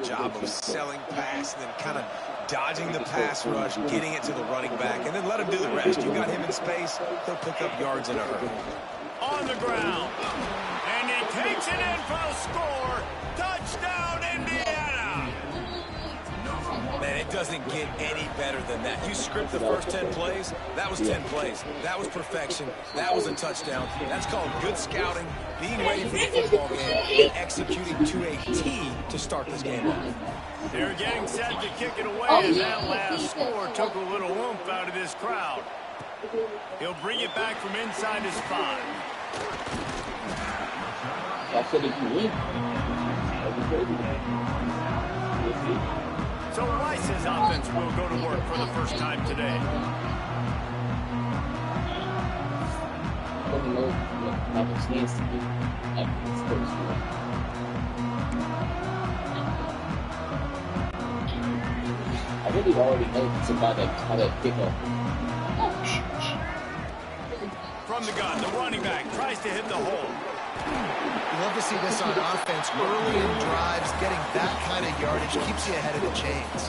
good job of selling pass and then kind of dodging the pass rush, getting it to the running back, and then let him do the rest. You got him in space, he'll pick up yards in a hurry. On the ground. And he takes it in for a score. Touchdown, Indiana! Man, it doesn't get any better than that. You script the first 10 plays, that was 10 plays. That was perfection. That was a touchdown. That's called good scouting, being ready for the football game, and executing to a T to start this game off. They're getting set to kick it away, and that last score took a little oomph out of this crowd. He'll bring it back from inside his 5. So Rice's offense will go to work for the first time today. I really already know it's about how that kickoff. From the gun, the running back tries to hit the hole. You love to see this on offense. Early in drives, getting that kind of yardage keeps you ahead of the chains.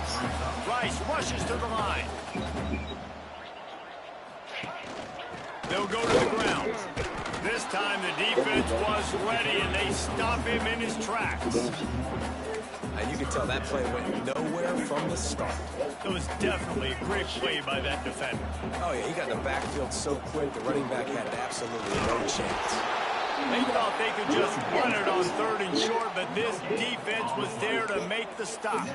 Rice rushes to the line. They'll go to the ground. This time the defense was ready, and they stop him in his tracks. And you can tell that play went nowhere from the start. It was definitely a great play by that defender. Oh, yeah, he got in the backfield so quick, the running back had absolutely no chance. They thought they could just run it on 3rd and short, but this defense was there to make the stop.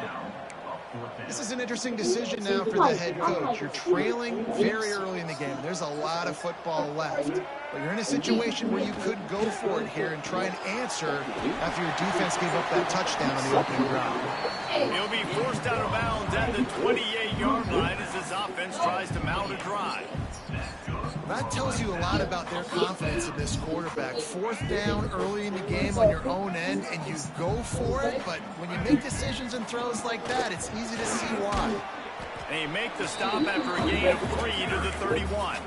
This is an interesting decision now for the head coach. You're trailing very early in the game. There's a lot of football left. But you're in a situation where you could go for it here and try and answer after your defense gave up that touchdown on the opening drive. He'll be forced out of bounds at the 28-yard line as his offense tries to mount a drive. That tells you a lot about their confidence in this quarterback. 4th down early in the game on your own end, and you go for it, but when you make decisions and throws like that, it's easy to see why. They make the stop after a gain of 3 to the 31.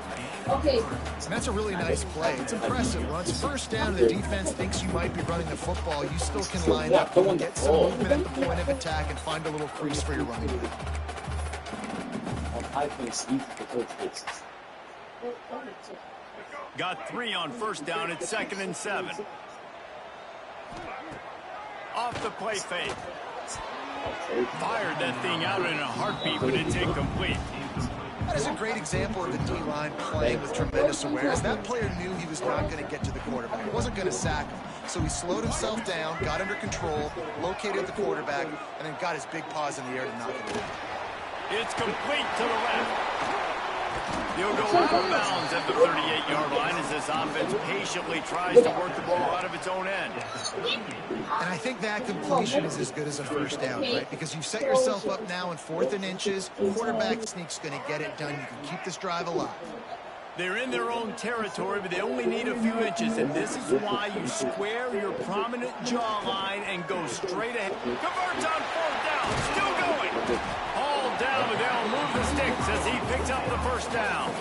And that's a really nice play. It's impressive. Once 1st down, the defense thinks you might be running the football. You still can line up and get some movement at the point of attack and find a little crease for your running back. Got 3 on 1st down. It's 2nd and 7. Off the play fake. Fired that thing out in a heartbeat, but it's incomplete. That is a great example of the D-line playing with tremendous awareness. That player knew he was not going to get to the quarterback. He wasn't going to sack him. So he slowed himself down, got under control, located the quarterback, and then got his big paws in the air to knock it away. It's complete to the left. He'll go out of bounds at the 38-yard line as this offense patiently tries to work the ball out of its own end. And I think that completion is as good as a 1st down, right? Because you've set yourself up now in 4th and inches. Quarterback sneak's going to get it done. You can keep this drive alive. They're in their own territory, but they only need a few inches, and this is why you square your prominent jawline and go straight ahead. Converts on 4th down, still going. All down, but they'll move the sticks as he picks up the 1st down.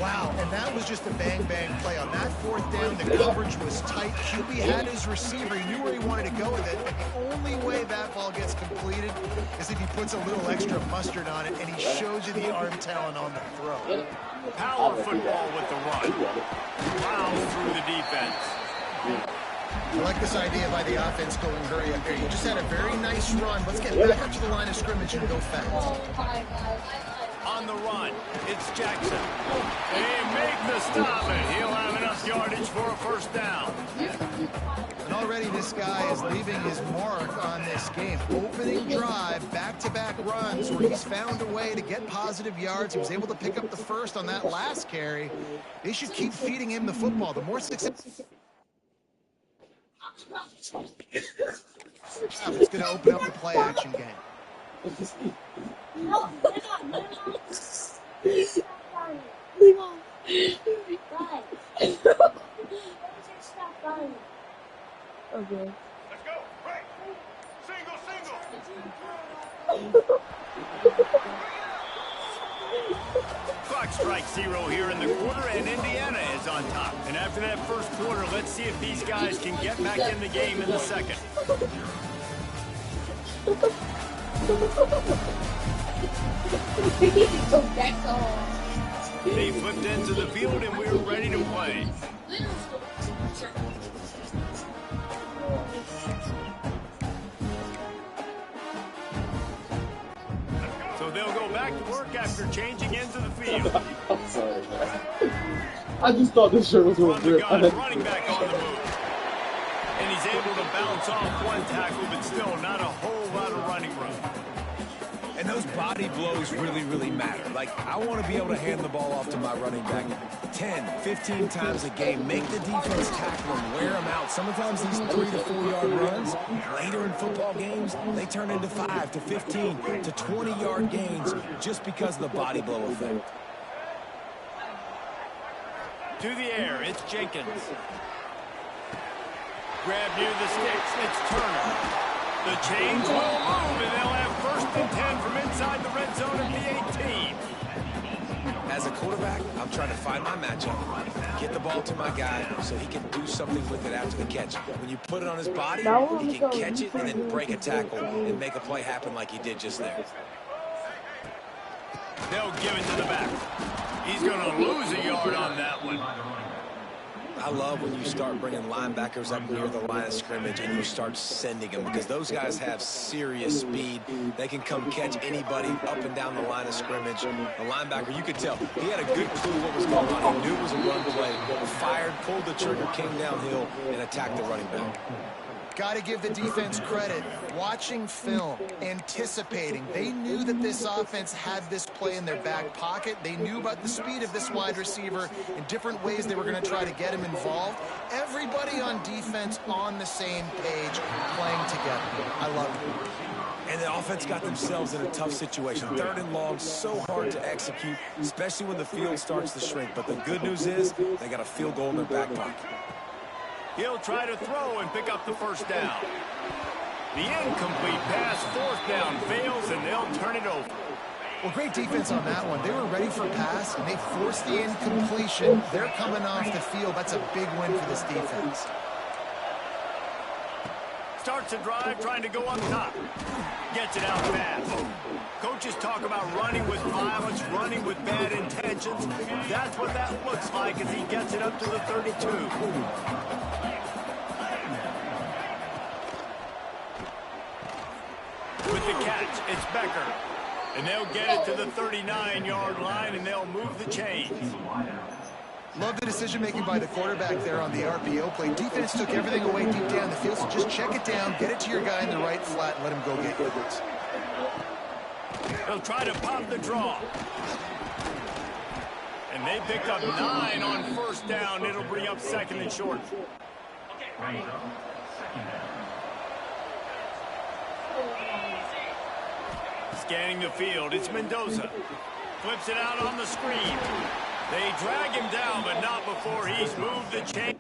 Wow, and that was just a bang-bang play. On that 4th down, the coverage was tight. QB had his receiver. He knew where he wanted to go with it, but the only way that ball gets completed is if he puts a little extra mustard on it, and he shows you the arm talent on the throw. Power football with the run. Plows through the defense. I like this idea by the offense going hurry up here. You just had a very nice run. Let's get back up to the line of scrimmage and go fast. On the run, it's Jackson. They make the stop, and he'll have enough yardage for a 1st down. And already this guy is leaving his mark on this game. Opening drive, back-to-back runs where he's found a way to get positive yards. He was able to pick up the 1st on that last carry. They should keep feeding him the football. The more success... It's going to open up the play-action game. Okay. Let's go. Right. Single. Clock strikes 0 here in the quarter, and Indiana is on top. And after that 1st quarter, let's see if these guys can get back in the game in the 2nd. So that's all. They flipped into the field and we're ready to play. So they'll go back to work after changing into the field. I'm sorry, man. I just thought this shirt was From the real. gun, running back on the move. And he's able to bounce off one tackle, but still not a whole lot of running room. And those body blows really, really matter. Like, I want to be able to hand the ball off to my running back 10, 15 times a game. Make the defense tackle them, wear them out. Sometimes these 3 to 4 yard runs, later in football games, they turn into 5 to 15 to 20 yard gains just because of the body blow effect. To the air, it's Jenkins. Grab near the sticks, it's Turner. The chains will move, and they'll have 1st and 10 from inside the red zone at the 18. As a quarterback, I'm trying to find my matchup, get the ball to my guy so he can do something with it after the catch. When you put it on his body, he can catch it and then break a tackle and make a play happen like he did just there. They'll give it to the back. He's going to lose a yard on that one. I love when you start bringing linebackers up near the line of scrimmage and you start sending them, because those guys have serious speed. They can come catch anybody up and down the line of scrimmage. The linebacker, you could tell, he had a good clue what was going on. He knew it was a run play, fired, pulled the trigger, came downhill, and attacked the running back. Got to give the defense credit. Watching film, anticipating. They knew that this offense had this play in their back pocket. They knew about the speed of this wide receiver in different ways they were going to try to get him involved. Everybody on defense on the same page, playing together. I love it. And the offense got themselves in a tough situation. 3rd and long, so hard to execute, especially when the field starts to shrink. But the good news is they got a field goal in their back pocket. He'll try to throw and pick up the 1st down. The incomplete pass, 4th down, fails, and they'll turn it over. Well, great defense on that one. They were ready for pass, and they forced the incompletion. They're coming off the field. That's a big win for this defense. Starts a drive, trying to go up top. Gets it out fast. Coaches talk about running with violence, running with bad intentions. That's what that looks like as he gets it up to the 32. With the catch, it's Becker. And they'll get it to the 39-yard line, and they'll move the chains. Love the decision-making by the quarterback there on the RPO play. Defense took everything away deep down the field, so just check it down, get it to your guy in the right flat, and let him go get yards. He'll try to pop the draw. And they pick up 9 on 1st down. It'll bring up 2nd and short. Scanning the field, it's Mendoza. Flips it out on the screen. They drag him down, but not before he's moved the chain.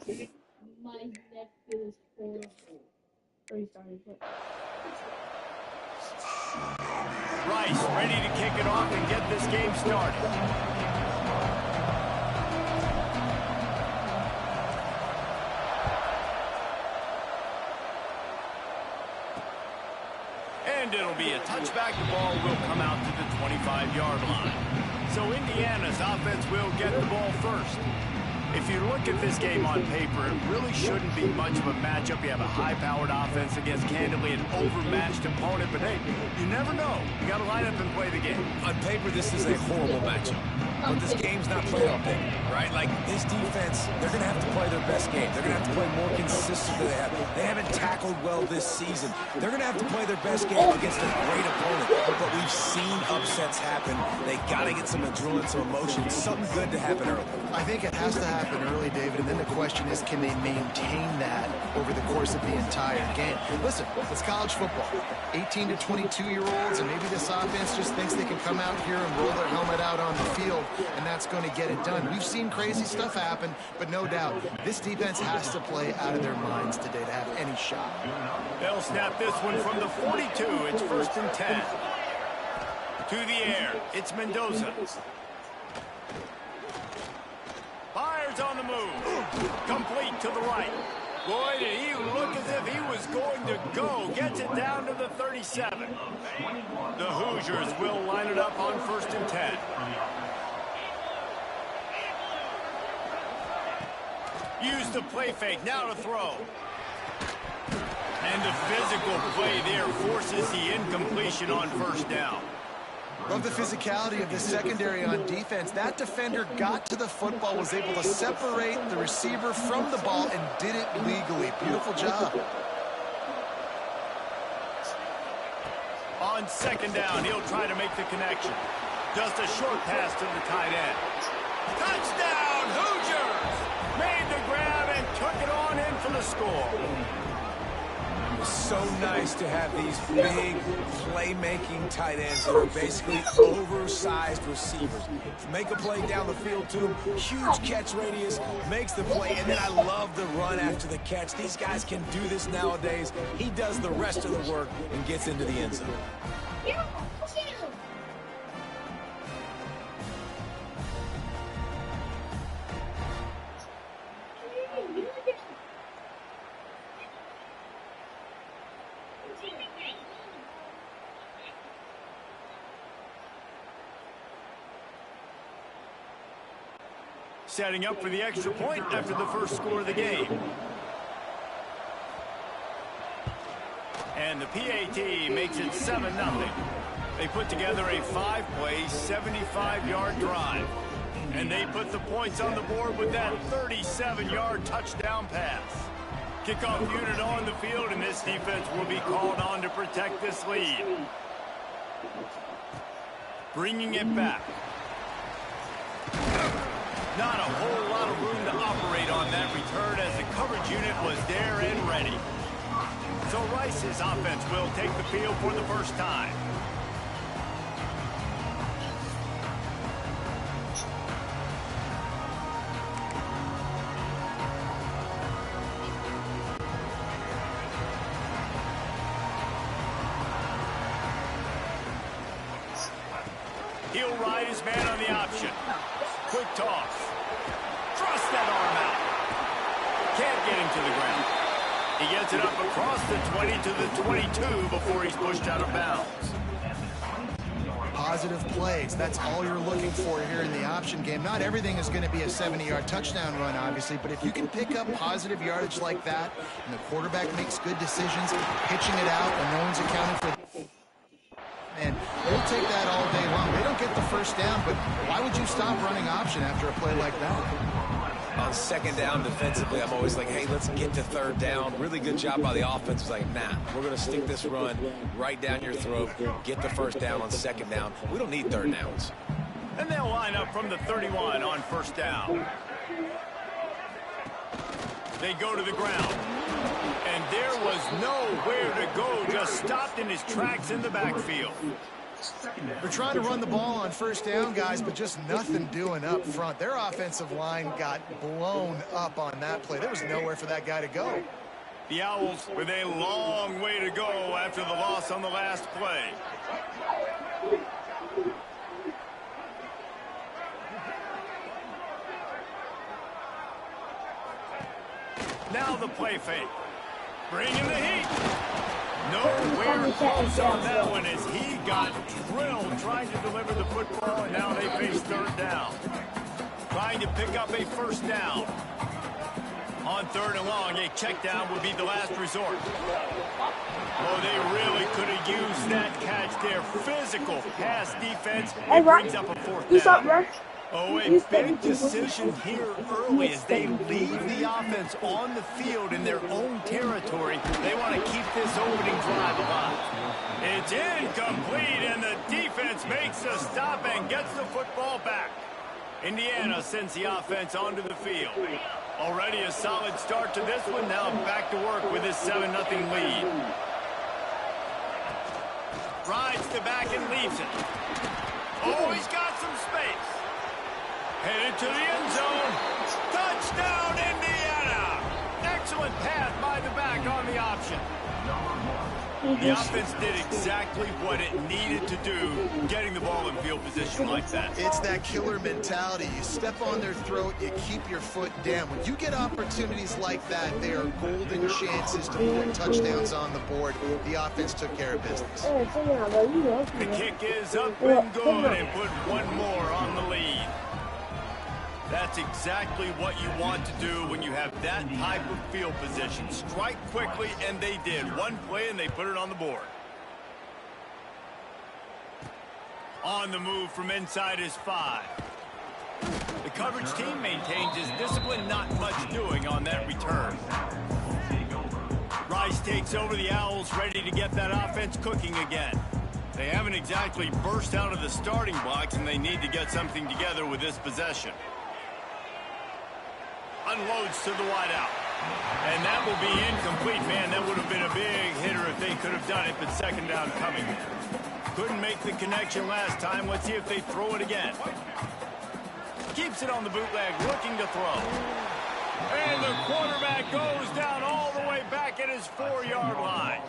My neck feels horrible. Rice ready to kick it off and get this game started. And it'll be a touchback. The ball will come out to the 25-yard line. So Indiana's offense will get the ball first. If you look at this game on paper, it really shouldn't be much of a matchup. You have a high-powered offense against, candidly, an overmatched opponent. But, hey, you never know. You got to line up and play the game. On paper, this is a horrible matchup. But this game's not played on paper, right? Like, this defense, they're going to have to play their best game. They're going to have to play more consistent than they have. They haven't tackled well this season. They're going to have to play their best game against a great opponent. But we've seen upsets happen. They got to get some adrenaline, some emotion, something good to happen early. I think it has to happen early, David, and then the question is, can they maintain that over the course of the entire game? Listen, it's college football. 18 to 22-year-olds, and maybe this offense just thinks they can come out here and roll their helmet out on the field, and that's going to get it done. We've seen crazy stuff happen, but no doubt, this defense has to play out of their minds today to have any shot. They'll snap this one from the 42. It's 1st and 10. To the air, it's Mendoza. Fires on the move. Complete to the right. Boy, did he look as if he was going to go. Gets it down to the 37. The Hoosiers will line it up on 1st and 10. Use the play fake, now to throw. And the physical play there forces the incompletion on 1st down. Love the physicality of the secondary on defense. That defender got to the football, was able to separate the receiver from the ball, and did it legally. Beautiful job. On 2nd down, he'll try to make the connection. Just a short pass to the tight end. Touchdown, Hoosiers! Made the grab and took it on in for the score. It's so nice to have these big playmaking tight ends that are basically oversized receivers. Make a play down the field to him, huge catch radius, makes the play, and then I love the run after the catch. These guys can do this nowadays. He does the rest of the work and gets into the end zone. Setting up for the extra point after the first score of the game. And the PAT makes it 7-0. They put together a 5-play, 75-yard drive. And they put the points on the board with that 37-yard touchdown pass. Kickoff unit on the field, and this defense will be called on to protect this lead. Bringing it back. Not a whole lot of room to operate on that return as the coverage unit was there and ready. So Rice's offense will take the field for the first time. He'll ride his man on the option. Quick toss. Thrust that arm out. Can't get him to the ground. He gets it up across the 20 to the 22 before he's pushed out of bounds. Positive plays. That's all you're looking for here in the option game. Not everything is going to be a 70-yard touchdown run, obviously, but if you can pick up positive yardage like that, and the quarterback makes good decisions, pitching it out when no one's accounting for... And we'll take that all day long. They don't get the first down, but why would you stop running option after a play like that? On 2nd down defensively, I'm always like, hey, let's get to 3rd down. Really good job by the offense. It's like, nah, we're going to stick this run right down your throat, get the 1st down on 2nd down. We don't need 3rd downs. And they'll line up from the 31 on 1st down. They go to the ground. And there was nowhere to go, just stopped in his tracks in the backfield. They're trying to run the ball on 1st down, guys, but just nothing doing up front. Their offensive line got blown up on that play. There was nowhere for that guy to go. The Owls with a long way to go after the loss on the last play. Now the play fake. Bringing the heat. Nowhere close on that one as he got drilled trying to deliver the football, and now they face 3rd down. Trying to pick up a 1st down. On 3rd and long, a check down would be the last resort. Oh, they really could have used that catch there. Physical pass defense. It brings up a 4th down. Oh, a big decision here early as they leave the offense on the field in their own territory. They want to keep this opening drive alive. It's incomplete, and the defense makes a stop and gets the football back. Indiana sends the offense onto the field. Already a solid start to this one. Now back to work with this 7-0 lead. Rides the back and leaves it. Oh, he's got some space. Headed to the end zone. Touchdown, Indiana! Excellent pass by the back on the option. The offense did exactly what it needed to do, getting the ball in field position like that. It's that killer mentality. You step on their throat, you keep your foot down. When you get opportunities like that, they are golden chances to put touchdowns on the board. The offense took care of business. The kick is up and good, and put one more on the lead. That's exactly what you want to do when you have that type of field position. Strike quickly, and they did. One play, and they put it on the board. On the move from inside his 5. The coverage team maintains his discipline, not much doing on that return. Rice takes over the Owls, ready to get that offense cooking again. They haven't exactly burst out of the starting blocks, and they need to get something together with this possession. Unloads to the wideout. And that will be incomplete. Man, that would have been a big hitter if they could have done it, but second down coming. Couldn't make the connection last time. Let's see if they throw it again. Keeps it on the bootleg, looking to throw. And the quarterback goes down all the way back at his 4-yard line.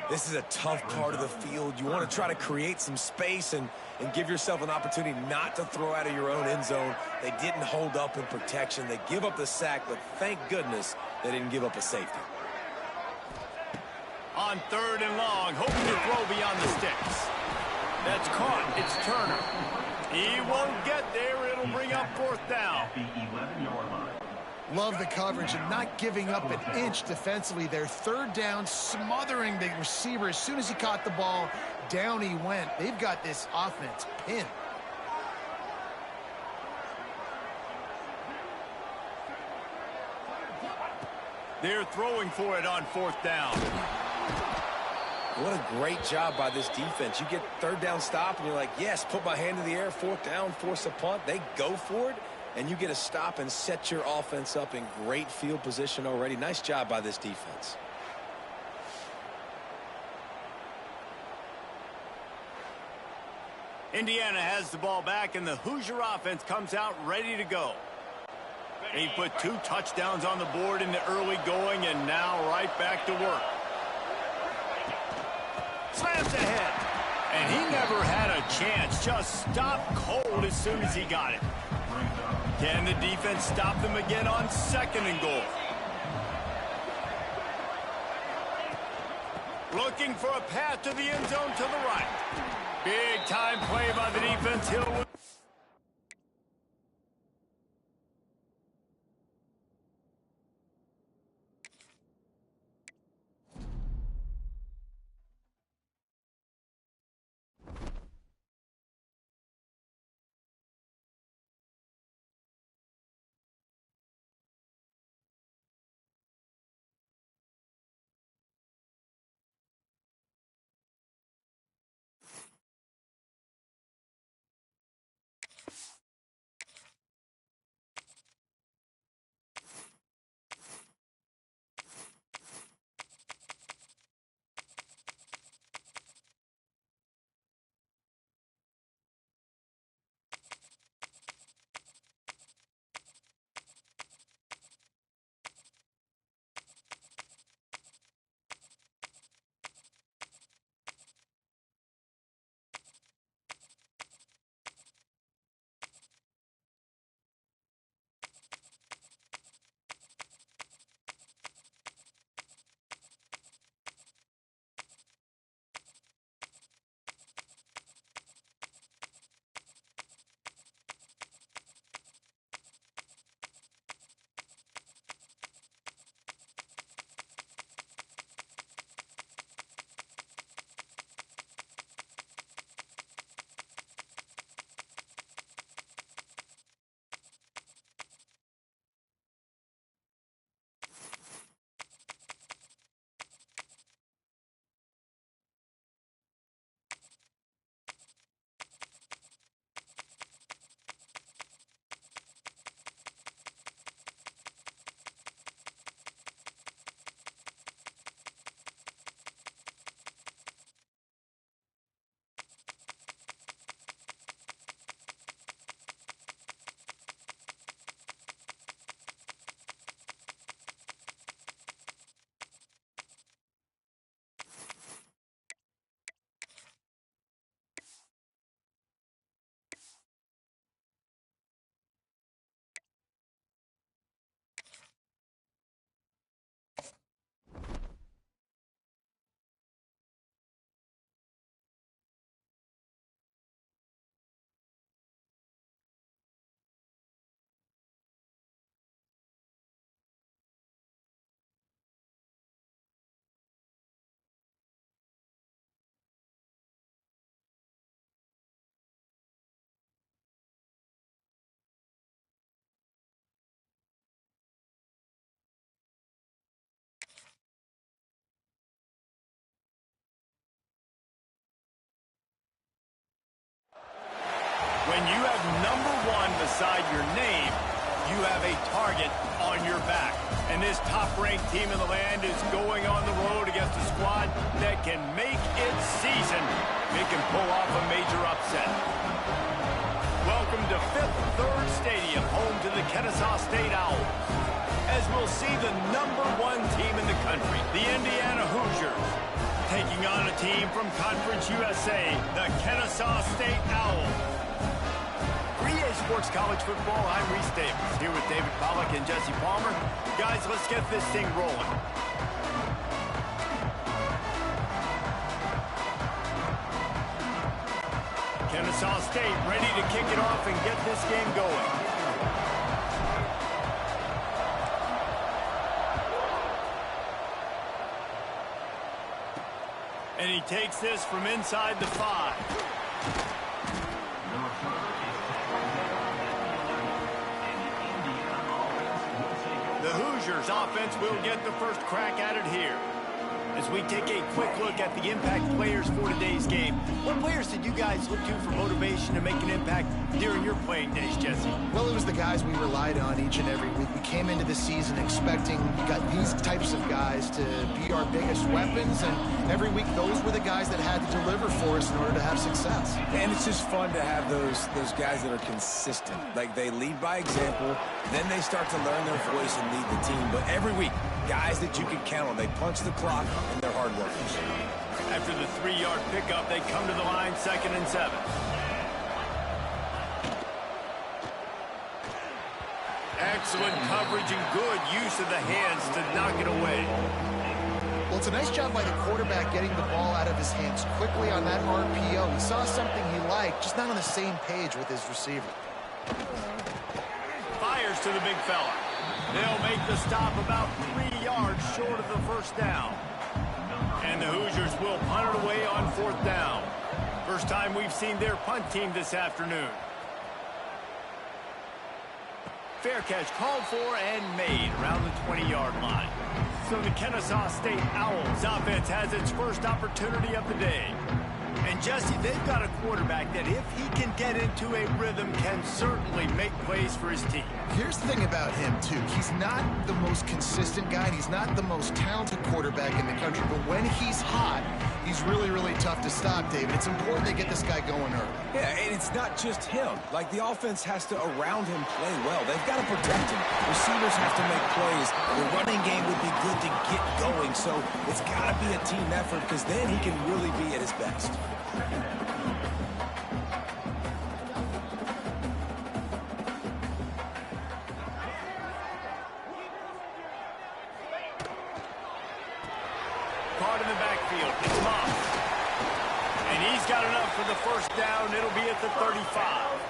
This is a tough part of the field. You want to try to create some space and give yourself an opportunity not to throw out of your own end zone. They didn't hold up in protection. They give up the sack, but thank goodness they didn't give up a safety. On 3rd and long, hoping to throw beyond the sticks. That's caught. It's Turner. He won't get there. It'll bring up 4th down. Love the coverage and not giving up an inch defensively. Their 3rd down, smothering the receiver. As soon as he caught the ball, down he went. They've got this offense pinned. They're throwing for it on 4th down. What a great job by this defense. You get 3rd down stop, and you're like, yes, put my hand in the air, 4th down, force a punt. They go for it, and you get a stop and set your offense up in great field position already. Nice job by this defense. Indiana has the ball back, and the Hoosier offense comes out ready to go. They put 2 touchdowns on the board in the early going, and now right back to work. Slams ahead. And he never had a chance. Just stopped cold as soon as he got it. Can the defense stop them again on 2nd and goal? Looking for a path to the end zone to the right. Big time play by the defense. Hill When you have number 1 beside your name, you have a target on your back. And this top-ranked team in the land is going on the road against a squad that can make its season. They can pull off a major upset. Welcome to Fifth Third Stadium, home to the Kennesaw State Owls. As we'll see the number 1 team in the country, the Indiana Hoosiers, taking on a team from Conference USA, the Kennesaw State Owls. For EA Sports College Football, I'm Reese Davis, here with David Pollack and Jesse Palmer. Guys, let's get this thing rolling. Kennesaw State ready to kick it off and get this game going. And he takes this from inside the 5. The Hoosiers offense will get the first crack at it here. As we take a quick look at the impact players for today's game, what players did you guys look to for motivation to make an impact during your playing days, Jesse? Well, it was the guys we relied on each and every week. We came into the season expecting we got these types of guys to be our biggest weapons, and every week those were the guys that had to deliver for us in order to have success. And it's just fun to have those guys that are consistent. Like, they lead by example, then they start to learn their voice and lead the team. But every week, guys that you can count on. They punch the clock, and they're hard workers. After the 3-yard pickup, they come to the line, 2nd and 7. Excellent coverage and good use of the hands to knock it away. Well, it's a nice job by the quarterback getting the ball out of his hands quickly on that RPO. He saw something he liked, just not on the same page with his receiver. Fires to the big fella. They'll make the stop about 3 yards short of the first down. And the Hoosiers will punt it away on 4th down. First time we've seen their punt team this afternoon. Fair catch called for and made around the 20-yard line. So the Kennesaw State Owls offense has its first opportunity of the day. And Jesse, they've got a quarterback that if he can get into a rhythm can certainly make plays for his team. Here's the thing about him, too. He's not the most consistent guy, and he's not the most talented quarterback in the country. But when he's hot, he's really, really tough to stop, David. It's important they get this guy going early. Yeah, and it's not just him. Like, the offense has to, around him, play well. They've got to protect him. Receivers have to make plays. The running game would be good to get going. So it's got to be a team effort, because then he can really be at his best. Caught in the backfield. It's Moss. And he's got enough for the first down. It'll be at the 35.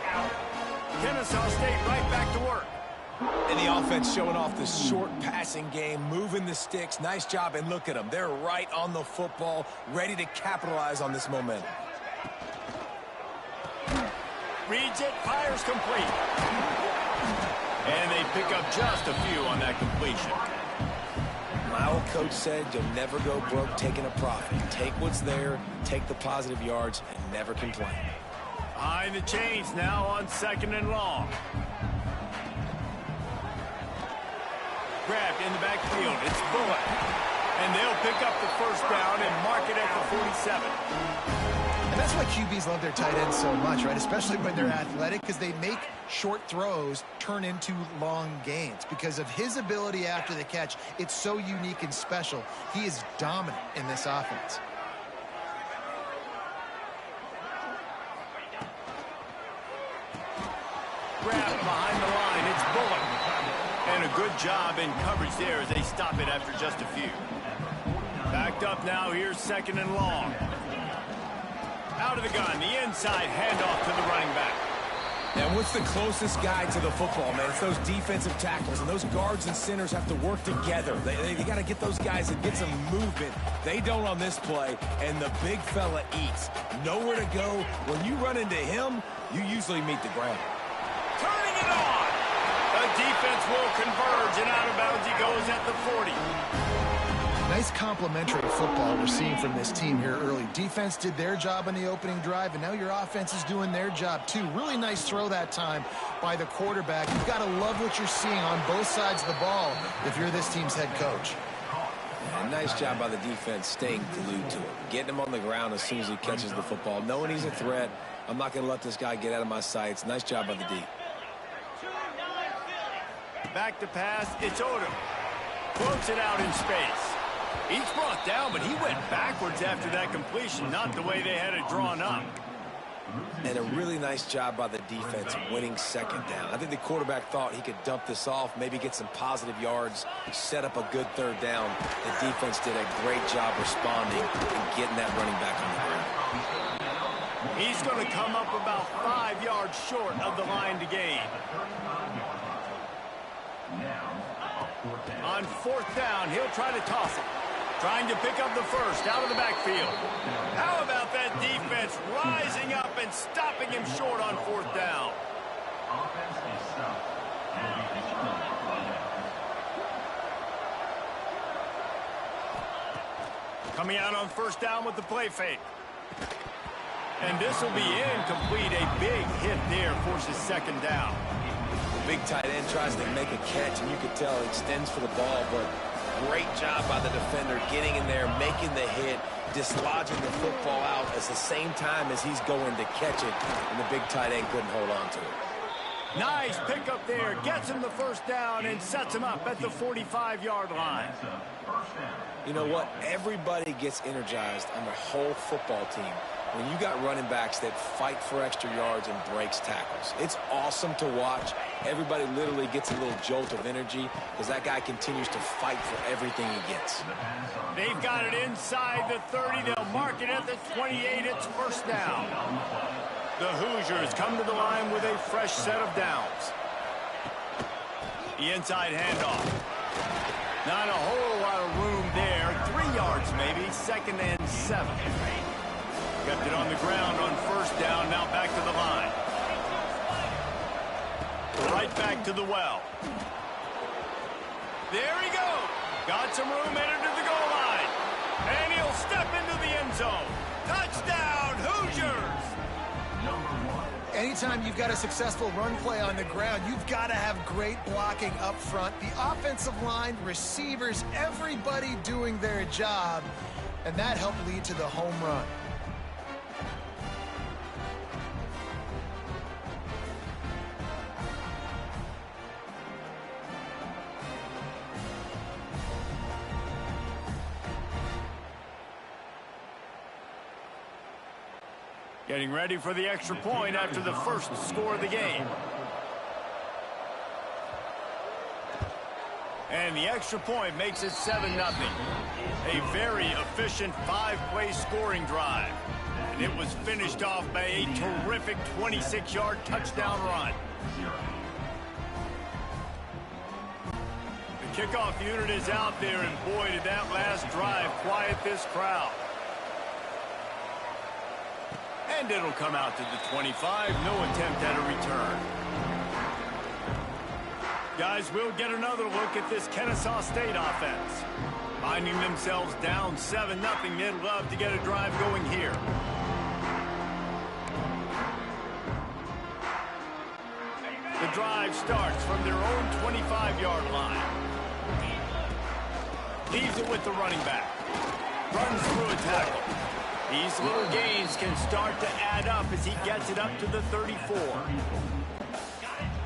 Kennesaw State right back to work. And the offense showing off the short passing game, moving the sticks. Nice job, and look at them. They're right on the football, ready to capitalize on this momentum. Reads it, fires complete. And they pick up just a few on that completion. My old coach said you'll never go broke taking a profit. Take what's there, take the positive yards, and never complain. Behind the chains now on 2nd and long. Grabbed in the backfield. It's Bullock. And they'll pick up the first down and mark it at the 47. And that's why QBs love their tight ends so much, right? Especially when they're athletic, because they make short throws turn into long gains. Because of his ability after the catch, it's so unique and special. He is dominant in this offense. Grabbed behind the line. It's Bullock. And a good job in coverage there as they stop it after just a few. Backed up now. Here's 2nd and long. Out of the gun, the inside handoff to the running back. And what's the closest guy to the football, man? It's those defensive tackles, and those guards and centers have to work together. They got to get those guys and get some movement. They don't on this play, and the big fella eats. Nowhere to go. When you run into him, you usually meet the ground. Turning it on. The defense will converge, and out of bounds he goes at the 40. Nice complementary football we're seeing from this team here early. Defense did their job on the opening drive, and now your offense is doing their job too. Really nice throw that time by the quarterback. You've got to love what you're seeing on both sides of the ball if you're this team's head coach. Yeah, nice job by the defense staying glued to him. Getting him on the ground as soon as he catches the football. Knowing he's a threat, I'm not going to let this guy get out of my sights. Nice job by the D. Back to pass, it's Odom. Floats it out in space. He's brought down, but he went backwards after that completion, not the way they had it drawn up. And a really nice job by the defense winning second down. I think the quarterback thought he could dump this off, maybe get some positive yards, set up a good third down. The defense did a great job responding and getting that running back on the ground. He's going to come up about 5 yards short of the line to gain. On fourth down, he'll try to toss it. Trying to pick up the first out of the backfield. How about that defense rising up and stopping him short on fourth down? Coming out on first down with the play fake. And this will be incomplete. A big hit there forces second down. The big tight end tries to make a catch, and you could tell he extends for the ball, but great job by the defender getting in there, making the hit, dislodging the football out at the same time as he's going to catch it, and the big tight end couldn't hold on to it. Nice pickup there. Gets him the first down and sets him up at the 45-yard line. You know what? Everybody gets energized on the whole football team when you got running backs that fight for extra yards and breaks tackles. It's awesome to watch. Everybody literally gets a little jolt of energy because that guy continues to fight for everything he gets. They've got it inside the 30. They'll mark it at the 28. It's first down. The Hoosiers come to the line with a fresh set of downs. The inside handoff. Not a whole lot of room there. 3 yards maybe. 2nd and 7. Kept it on the ground on first down. Now back to the line. Right back to the well. There he goes. Got some room headed to the goal line. And he'll step into the end zone. Touchdown, Hoosiers! Anytime you've got a successful run play on the ground, you've got to have great blocking up front. The offensive line, receivers, everybody doing their job. And that helped lead to the home run. Getting ready for the extra point after the first score of the game. And the extra point makes it 7-0. A very efficient 5-play scoring drive. And it was finished off by a terrific 26-yard touchdown run. The kickoff unit is out there, and boy, did that last drive quiet this crowd. And it'll come out to the 25. No attempt at a return. Guys, we'll get another look at this Kennesaw State offense. Finding themselves down 7-0, they'd love to get a drive going here. The drive starts from their own 25-yard line. Leaves it with the running back. Runs through a tackle. These little gains can start to add up as he gets it up to the 34.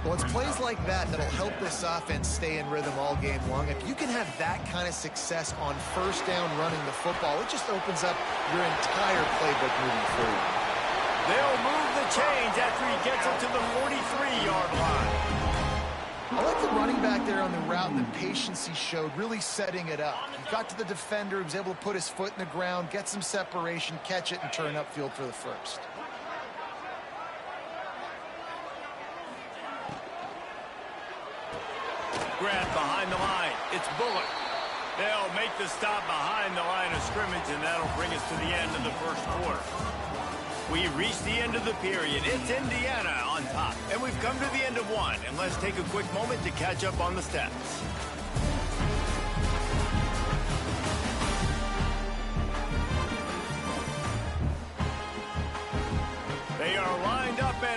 Well, it's plays like that that'll help this offense stay in rhythm all game long. If you can have that kind of success on first down running the football, it just opens up your entire playbook moving forward. They'll move the chains after he gets it to the 43-yard line. I like the running back there on the route and the patience he showed, really setting it up. He got to the defender, he was able to put his foot in the ground, get some separation, catch it, and turn upfield for the first. Grant behind the line. It's Bullock. They'll make the stop behind the line of scrimmage, and that'll bring us to the end of the first quarter. We reached the end of the period. It's Indiana on top, and we've come to the end of one. And let's take a quick moment to catch up on the stats.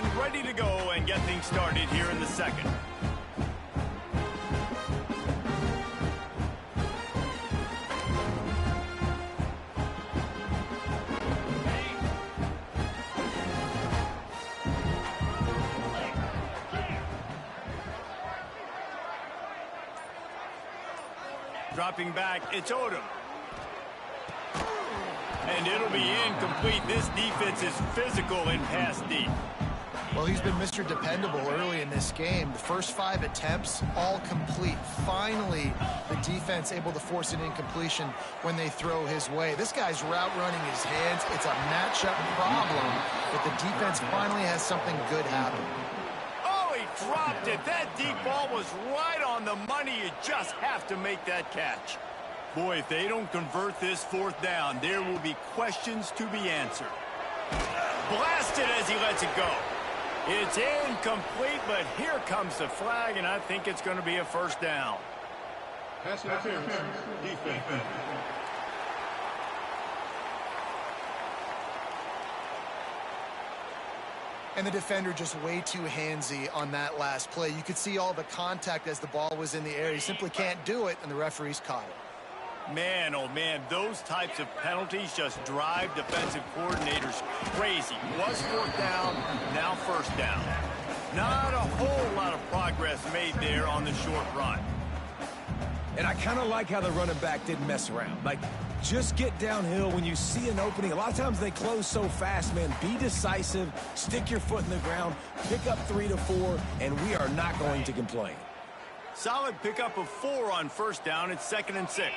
and ready to go and get things started here in the second. Dropping back, it's Odom. And it'll be incomplete. This defense is physical and pass deep. Well, he's been Mr. Dependable early in this game. The first 5 attempts, all complete. Finally, the defense able to force an incompletion when they throw his way. This guy's route running his hands. It's a matchup problem, but the defense finally has something good happen. Oh, he dropped it. That deep ball was right on the money. You just have to make that catch. Boy, if they don't convert this 4th down, there will be questions to be answered. Blasted as he lets it go. It's incomplete, but here comes the flag, and I think it's going to be a 1st down. Pass interference. Defense. And the defender just way too handsy on that last play. You could see all the contact as the ball was in the air. He simply can't do it, and the referees caught it. Man, oh man, those types of penalties just drive defensive coordinators crazy. Was 4th down, now 1st down. Not a whole lot of progress made there on the short run. And I kind of like how the running back didn't mess around. Like, just get downhill when you see an opening. A lot of times they close so fast, man. Be decisive, stick your foot in the ground, pick up 3 to 4, and we are not going to complain. Solid pickup of 4 on 1st down. It's 2nd and 6.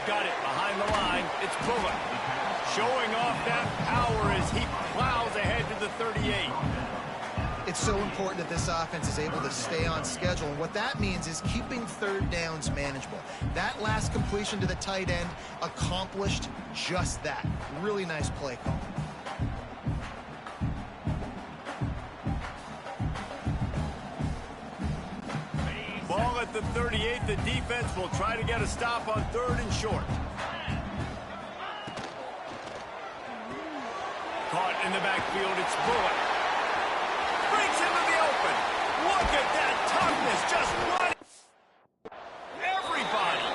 Got it behind the line. It's Bullock. Showing off that power as he plows ahead to the 38. It's so important that this offense is able to stay on schedule. And what that means is keeping 3rd downs manageable. That last completion to the tight end accomplished just that. Really nice play call. Ball at the 38. The defense will try to get a stop on 3rd and short. Caught in the backfield. It's Bullock. Breaks into the open. Look at that toughness, just running. Everybody.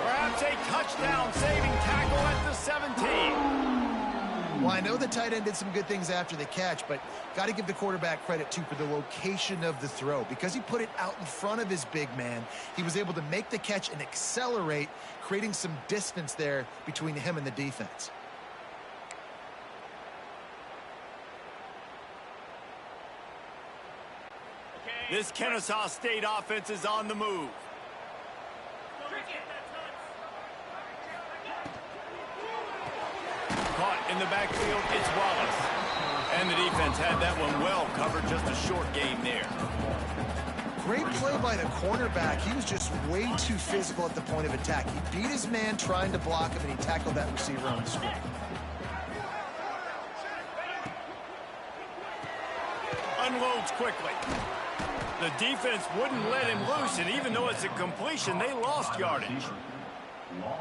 Perhaps a touchdown-saving tackle at the 17. Well, I know the tight end did some good things after the catch, but got to give the quarterback credit, too, for the location of the throw. Because he put it out in front of his big man, he was able to make the catch and accelerate, creating some distance there between him and the defense. This Kennesaw State offense is on the move. Caught in the backfield, it's Wallace. And the defense had that one well covered, just a short gain there. Great play by the cornerback. He was just way too physical at the point of attack. He beat his man trying to block him, and he tackled that receiver on the screen. Unloads quickly. The defense wouldn't let him loose, and even though it's a completion, they lost yardage.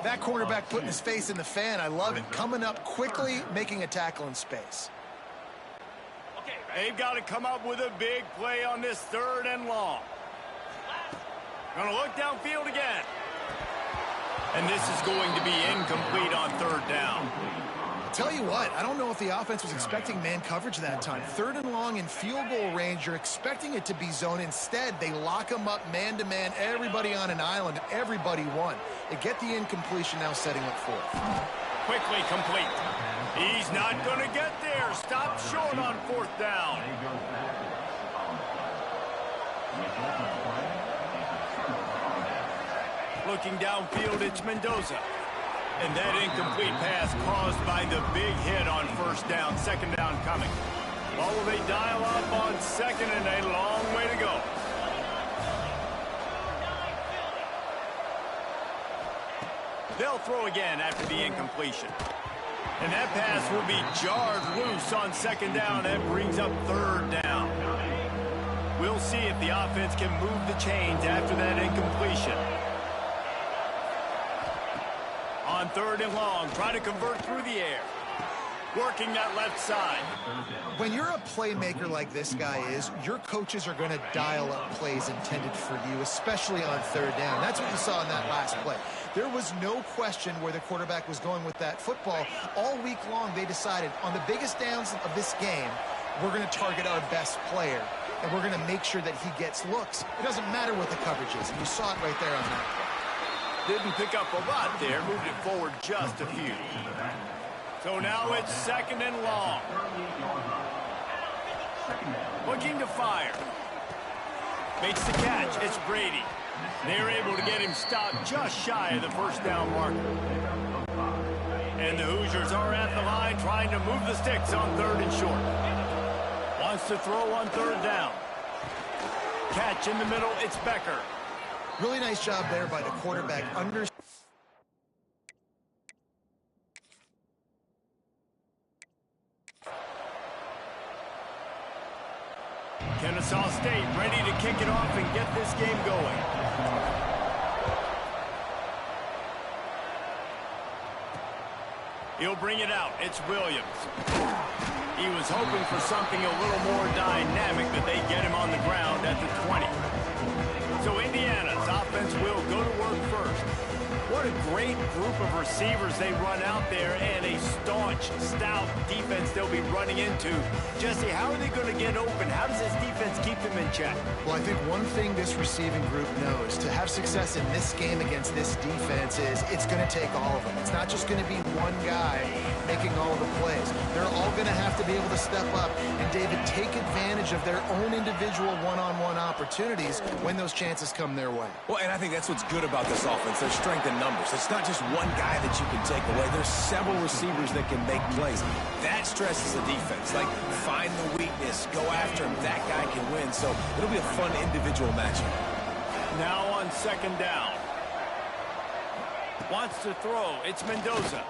That cornerback putting his face in the fan, I love it. Coming up quickly, making a tackle in space. They've got to come up with a big play on this 3rd and long. Gonna look downfield again. And this is going to be incomplete on 3rd down. Tell you what, I don't know if the offense was expecting man coverage that time. 3rd and long in field goal range, you're expecting it to be zone. Instead, they lock them up man-to-man, everybody on an island, and everybody won. They get the incompletion, now setting up 4th. Quickly complete. He's not going to get there. Stop short on 4th down. Looking downfield, it's Mendoza. And that incomplete pass caused by the big hit on 1st down. 2nd down coming. Well, will they dial up on 2nd, and a long way to go. They'll throw again after the incompletion. And that pass will be jarred loose on 2nd down. That brings up 3rd down. We'll see if the offense can move the chains after that incompletion. on 3rd and long, trying to convert through the air. Working that left side. When you're a playmaker like this guy is, your coaches are going to dial up plays intended for you, especially on 3rd down. That's what you saw in that last play. There was no question where the quarterback was going with that football. All week long, they decided on the biggest downs of this game, we're going to target our best player, and we're going to make sure that he gets looks. It doesn't matter what the coverage is, and you saw it right there on that play. Didn't pick up a lot there, moved it forward just a few. So now it's 2nd and long. Looking to fire. Makes the catch. It's Brady. They're able to get him stopped just shy of the 1st down marker. And the Hoosiers are at the line trying to move the sticks on 3rd and short. Wants to throw on 3rd down. Catch in the middle. It's Becker. Really nice job there by the quarterback. Kennesaw State ready to kick it off and get this game going. He'll bring it out. It's Williams. He was hoping for something a little more dynamic, but they get him on the ground at the 20. So Indiana's offense will go to work first. What a great group of receivers they run out there, and a staunch, stout defense they'll be running into. Jesse, how are they going to get open? How does this defense keep them in check? Well, I think one thing this receiving group knows to have success in this game against this defense is it's going to take all of them. It's not just going to be one guy making all of the plays. They're all going to have to be able to step up and, David, take advantage of their own individual one-on-one opportunities when those chances come their way. Well, and I think that's what's good about this offense. Their strength in numbers. It's not just one guy that you can take away. There's several receivers that can make plays. That stresses the defense. Like, find the weakness, go after him. That guy can win. So it'll be a fun individual matchup. Now on 2nd down. Wants to throw. It's Mendoza.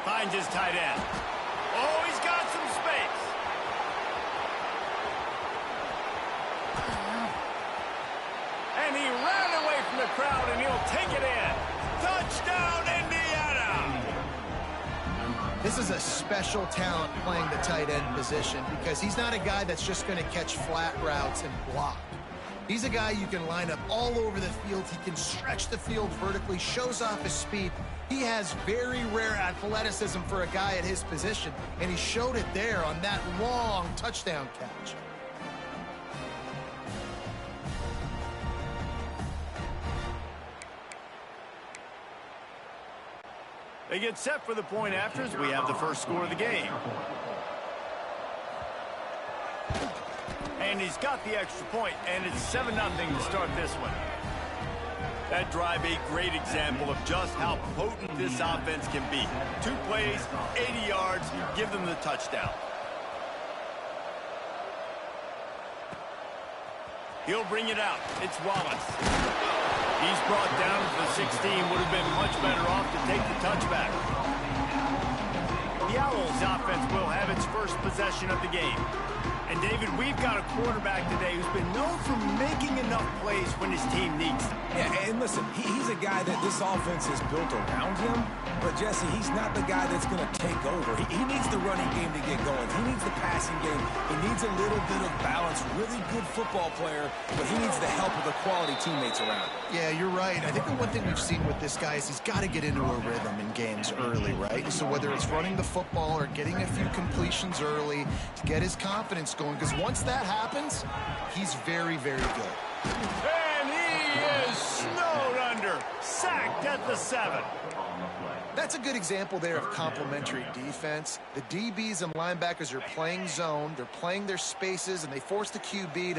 Finds his tight end. Oh, he's got some space. And he ran away from the crowd, and he'll take it in. Touchdown, Indiana! This is a special talent playing the tight end position because he's not a guy that's just going to catch flat routes and block. He's a guy you can line up all over the field. He can stretch the field vertically, shows off his speed. He has very rare athleticism for a guy at his position, and he showed it there on that long touchdown catch. They get set for the point afters. We have the first score of the game. And he's got the extra point, and it's 7-0 to start this one. That drive, a great example of just how potent this offense can be. 2 plays, 80 yards, give them the touchdown. He'll bring it out. It's Wallace. He's brought down to the 16. Would have been much better off to take the touchback. The Owls offense will have its first possession of the game. And, David, we've got a quarterback today who's been known for making enough plays when his team needs them. Yeah, and listen, he's a guy that this offense is built around him. But, Jesse, he's not the guy that's going to take over. He needs the running game to get going. He needs the passing game. He needs a little bit of balance. Really good football player, but he needs the help of the quality teammates around him. Yeah, you're right. I think the one thing we've seen with this guy is he's got to get into a rhythm in games early, right? So whether it's running the football or getting a few completions early to get his confidence going, because once that happens, he's very, very good. And he is snowed under, sacked at the 7. That's a good example there of complementary defense. The DBs and linebackers are playing zone, they're playing their spaces, and they force the QB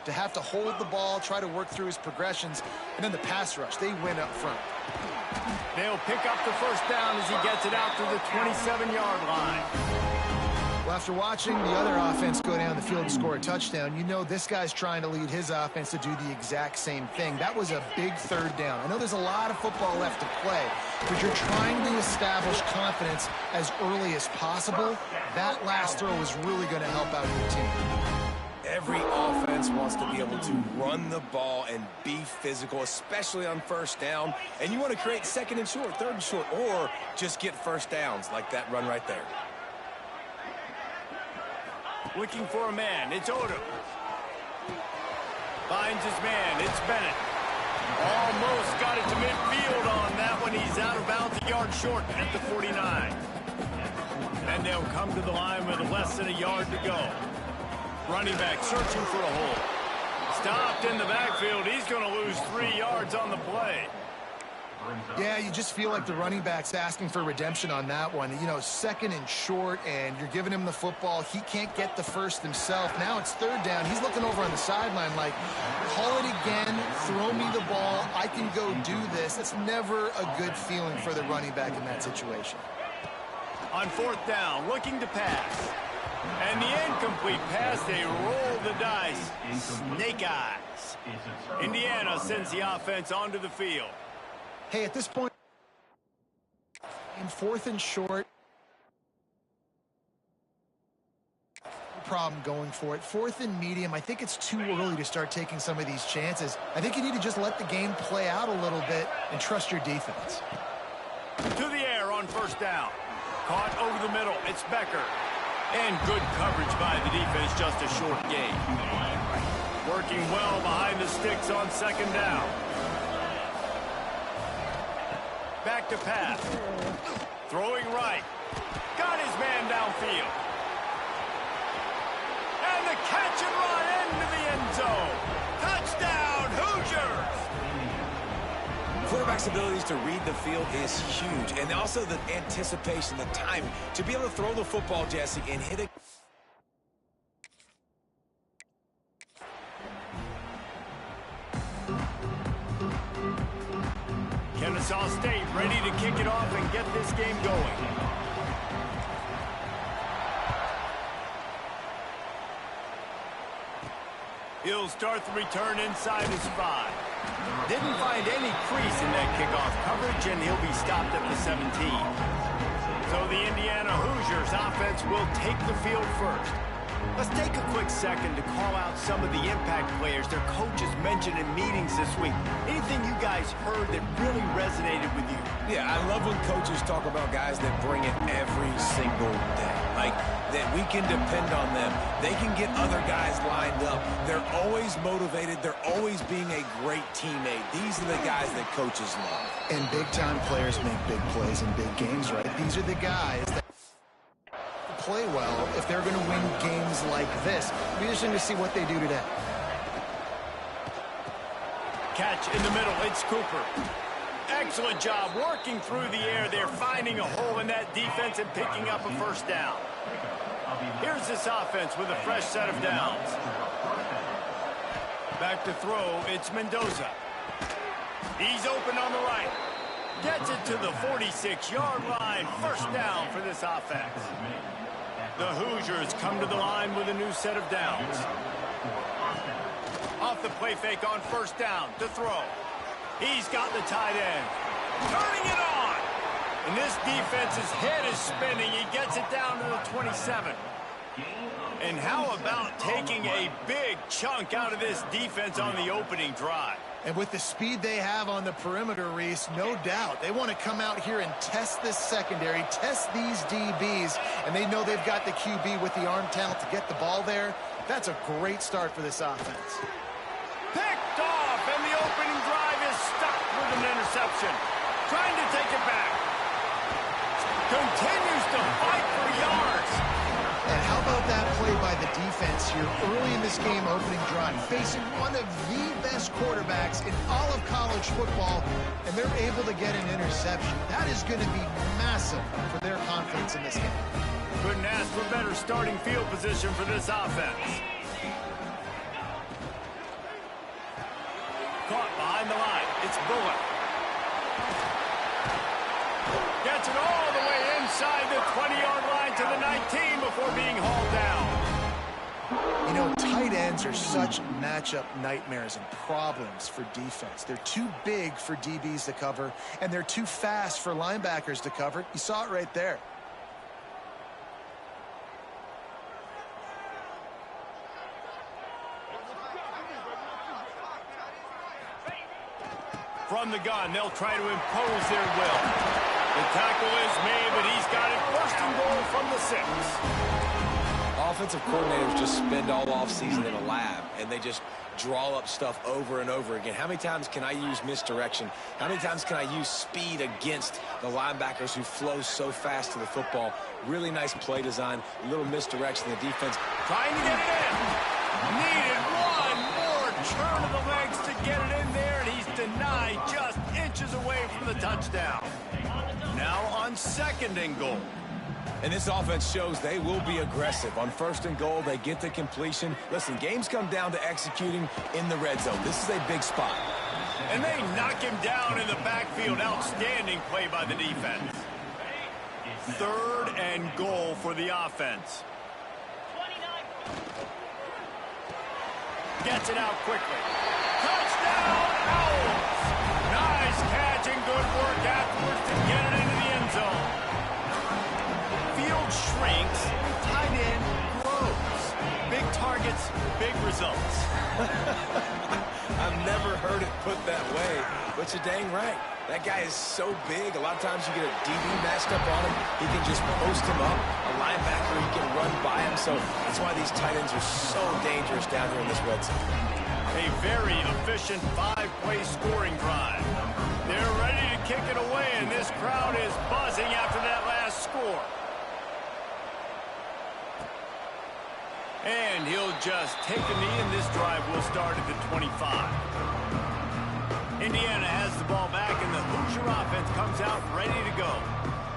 to have to hold the ball, try to work through his progressions, and then the pass rush, they win up front. They'll pick up the first down as he gets it out to the 27-yard line. Well, after watching the other offense go down the field and score a touchdown, you know this guy's trying to lead his offense to do the exact same thing. That was a big 3rd down. I know there's a lot of football left to play, but you're trying to establish confidence as early as possible. That last throw is really going to help out your team. Every offense wants to be able to run the ball and be physical, especially on first down. And you want to create second and short, third and short, or just get first downs like that run right there. Looking for a man. It's Odom. Finds his man. It's Bennett. Almost got it to midfield on that one. He's out of bounds, a yard short at the 49. And they'll come to the line with less than a yard to go. Running back searching for a hole. Stopped in the backfield. He's going to lose 3 yards on the play. Yeah, you just feel like the running back's asking for redemption on that one. You know, second and short, and you're giving him the football. He can't get the first himself. Now it's third down. He's looking over on the sideline like, call it again, throw me the ball, I can go do this. That's never a good feeling for the running back in that situation. On fourth down, looking to pass. And the incomplete pass, they roll the dice. Snake eyes. Indiana sends the offense onto the field. Hey, at this point, in fourth and short, no problem going for it. Fourth and medium, I think it's too early to start taking some of these chances. I think you need to just let the game play out a little bit and trust your defense. To the air on first down. Caught over the middle. It's Becker. And good coverage by the defense, just a short gain. Working well behind the sticks on second down. Back to pass. Throwing right. Got his man downfield. And the catch and run into the end zone. Touchdown, Hoosiers! Quarterback's abilities to read the field is huge. And also the anticipation, the time to be able to throw the football, Jesse, and hit it. Kennesaw State ready to kick it off and get this game going. He'll start the return inside his 5. Didn't find any crease in that kickoff coverage, and he'll be stopped at the 17. So the Indiana Hoosiers offense will take the field first. Let's take a quick second to call out some of the impact players their coaches mentioned in meetings this week. Anything you guys heard that really resonated with you? Yeah, I love when coaches talk about guys that bring it every single day. Like, that we can depend on them. They can get other guys lined up. They're always motivated. They're always being a great teammate. These are the guys that coaches love. And big-time players make big plays in big games, right? These are the guys that play well if they're going to win games like this. Be interesting to see what they do today. Catch in the middle. It's Cooper. Excellent job working through the air. They're finding a hole in that defense and picking up a first down. Here's this offense with a fresh set of downs. Back to throw. It's Mendoza. He's open on the right. Gets it to the 46-yard line. First down for this offense. The Hoosiers come to the line with a new set of downs. Off the play fake on first down to throw. He's got the tight end. Turning it on. And this defense's head is spinning. He gets it down to the 27. And how about taking a big chunk out of this defense on the opening drive? And with the speed they have on the perimeter, Reese, no doubt. They want to come out here and test this secondary, test these DBs, and they know they've got the QB with the arm talent to get the ball there. That's a great start for this offense. Picked off, and the opening drive is stopped with an interception. Trying to take it back. Continues to fight for yards. And how about that play by the defense here early in this game opening drive, facing one of the best quarterbacks in all of college football, and they're able to get an interception. That is going to be massive for their confidence in this game. Couldn't ask for better starting field position for this offense. Caught behind the line. It's Bullock. Gets it all the way inside the 20-yard line to the 19 before being hauled down. You know, tight ends are such matchup nightmares and problems for defense. They're too big for DBs to cover, and they're too fast for linebackers to cover. You saw it right there. From the gun, they'll try to impose their will. The tackle is made, but he's got it first and goal from the 6. Offensive coordinators just spend all offseason in a lab, and they just draw up stuff over and over again. How many times can I use misdirection? How many times can I use speed against the linebackers who flow so fast to the football? Really nice play design, a little misdirection. The defense Trying to get it in. Needed one more turn of the legs to get it in there, and he's denied just inches away from the touchdown. Now on 2nd and goal. And this offense shows they will be aggressive. On 1st and goal, they get the completion. Listen, games come down to executing in the red zone. This is a big spot. And they knock him down in the backfield. Outstanding play by the defense. 3rd and goal for the offense. Gets it out quickly. Touchdown, Owls! Nice catch and good work afterwards to get it into the end zone. Field shrinks, tight end grows. Big targets, big results. I've never heard it put that way, but you're dang right. That guy is so big. A lot of times you get a DB matched up on him. He can just post him up. A linebacker, he can run by him. So that's why these tight ends are so dangerous down here in this red zone. A very efficient 5-play scoring drive. They're ready to kick it away, and this crowd is buzzing after that last score. And he'll just take a knee, and this drive will start at the 25. Indiana has the ball back, and the Hoosier offense comes out ready to go.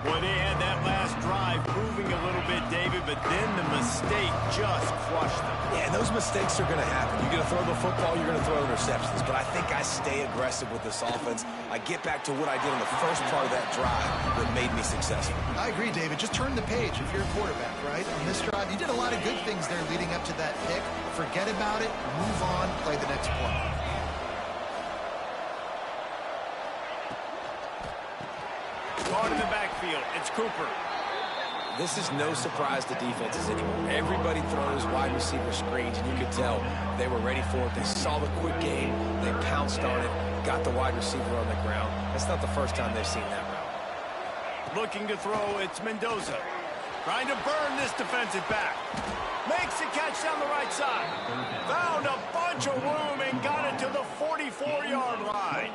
Boy, they had that last drive moving a little bit, David, but then the mistake just crushed them. Yeah, and those mistakes are going to happen. You're going to throw the football, you're going to throw interceptions. But I think I stay aggressive with this offense. I get back to what I did in the first part of that drive that made me successful. I agree, David. Just turn the page if you're a quarterback, right? On this drive, you did a lot of good things there leading up to that pick. Forget about it, move on, play the next play. Caught in the backfield. It's Cooper. This is no surprise to defenses anymore. Everybody throws wide receiver screens, and you could tell they were ready for it. They saw the quick game. They pounced on it, got the wide receiver on the ground. That's not the first time they've seen that route. Looking to throw, it's Mendoza. Trying to burn this defensive back. Makes the catch down the right side. Found a bunch of room and got it to the 44-yard line.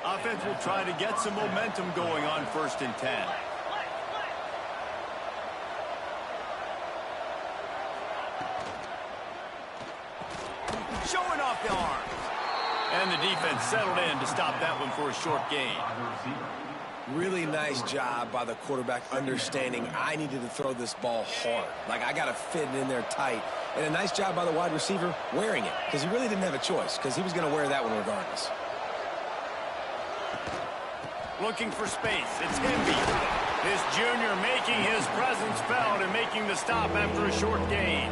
Offense will try to get some momentum going on 1st and 10. Showing off the arms. And the defense settled in to stop that one for a short gain. Really nice job by the quarterback understanding I needed to throw this ball hard. Like, I got to fit it in there tight. And a nice job by the wide receiver wearing it, because he really didn't have a choice, because he was going to wear that one regardless. Looking for space. It's Hemby. This junior making his presence felt and making the stop after a short gain.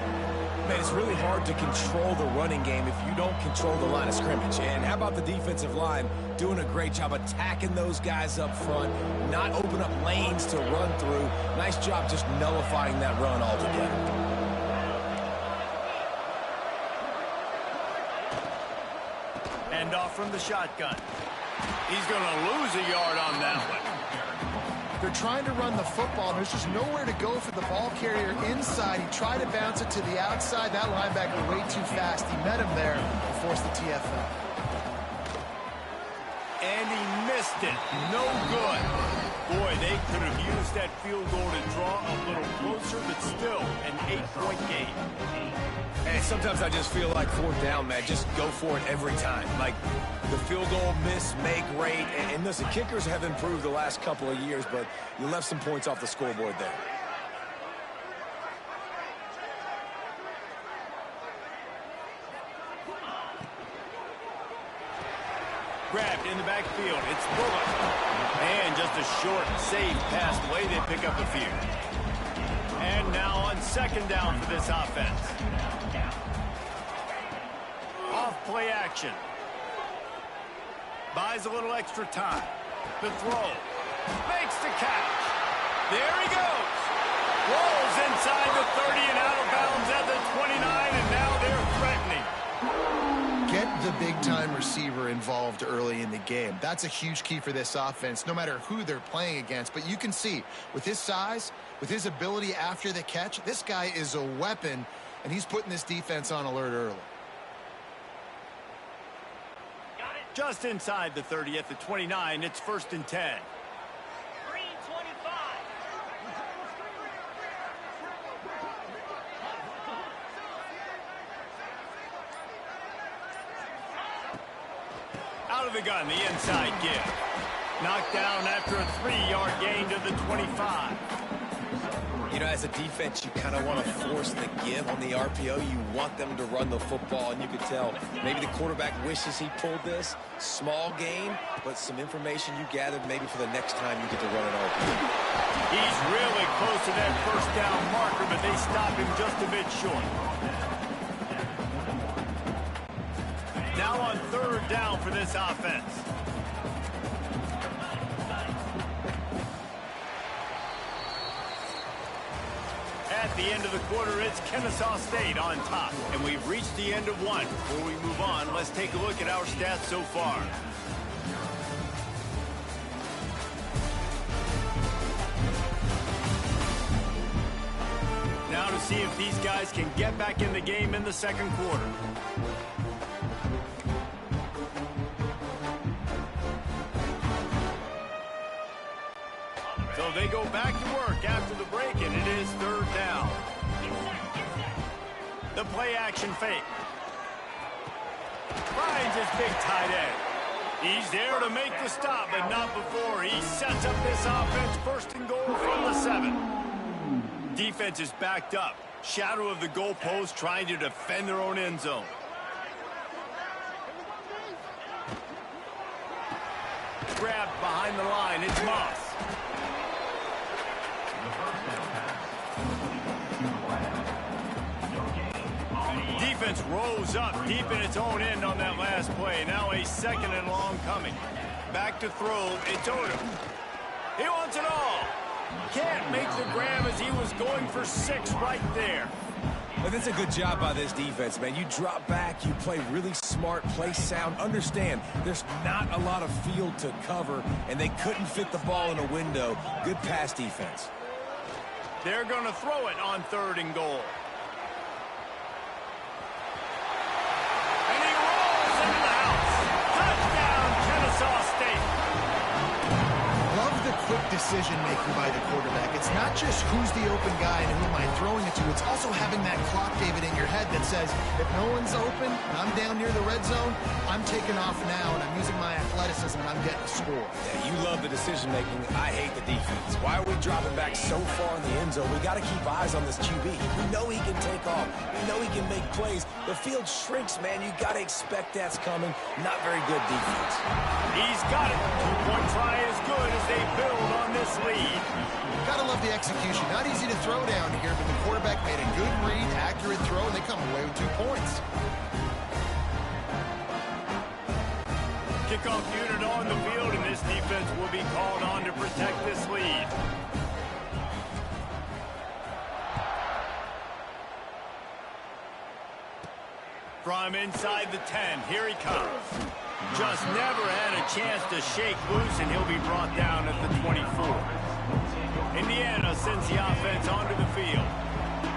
Man, it's really hard to control the running game if you don't control the line of scrimmage. And how about the defensive line doing a great job attacking those guys up front, not open up lanes to run through. Nice job just nullifying that run altogether. And off from the shotgun. He's going to lose a yard on that one. They're trying to run the football. There's just nowhere to go for the ball carrier inside. He tried to bounce it to the outside. That linebacker way too fast. He met him there and forced the TFL. And he missed it. No good. Boy, they could have used that field goal to draw a little closer, but still an 8-point game. And sometimes I just feel like 4th down, man. Just go for it every time. Like, the field goal miss, make rate. And listen, kickers have improved the last couple of years, but you left some points off the scoreboard there. Grabbed in the backfield. It's Bullock. And just a short, safe pass play. They pick up a few. And now on 2nd down for this offense. Off play action. Buys a little extra time. The throw. Makes the catch. There he goes. Rolls inside the 30 and out of bounds at the 29, and now they're threatening. Get the big-time receiver involved early in the game. That's a huge key for this offense, no matter who they're playing against. But you can see, with his size, with his ability after the catch, this guy is a weapon, and he's putting this defense on alert early. Just inside the 30 at the 29, it's 1st and 10. Out of the gun, the inside give. Knocked down after a 3-yard gain to the 25. You know, as a defense, you kind of want to force the give on the RPO. You want them to run the football, and you could tell maybe the quarterback wishes he pulled this. Small gain, but some information you gathered maybe for the next time you get to run an RPO. He's really close to that 1st down marker, but they stop him just a bit short. Now on 3rd down for this offense. At the end of the quarter, it's Kennesaw State on top. And we've reached the end of one. Before we move on, let's take a look at our stats so far. Now to see if these guys can get back in the game in the 2nd quarter. So they go back to work after the break, and it is 3rd down. The play action fake. Finds his big tight end. He's there to make the stop, but not before. He sets up this offense 1st and goal from the 7. Defense is backed up. Shadow of the goalpost, trying to defend their own end zone. Grabbed behind the line. It's Moss. Defense rose up deep in its own end on that last play. Now a 2nd and long coming. Back to throw. It's Odom. He wants it all. Can't make the grab as he was going for 6 right there. But that's a good job by this defense, man. You drop back, you play really smart, play sound. Understand, there's not a lot of field to cover, and they couldn't fit the ball in a window. Good pass defense. They're going to throw it on 3rd and goal. And he rolls into the house. Touchdown, Kennesaw State. Love the quick decision-making by the quarterback. It's not just who's the open guy and who am I throwing it to. It's also having that clock, David, in your head that says, if no one's open, I'm down near the red zone, I'm taking off now, and I'm using my athleticism, and I'm getting a score. Yeah, you love the decision-making. I hate the defense. Why are we dropping back so far in the end zone? We got to keep eyes on this QB. We know he can take off. We know he can make plays. The field shrinks, man. You got to expect that's coming. Not very good defense. He's got it. 2-point try is good as they build on this lead. Gotta love the execution. Not easy to throw down here, but the quarterback made a good read, accurate throw, and they come away with 2 points. Kickoff unit on the field, and this defense will be called on to protect this lead. From inside the 10, here he comes. Just never had a chance to shake loose, and he'll be brought down at the 24. Indiana sends the offense onto the field.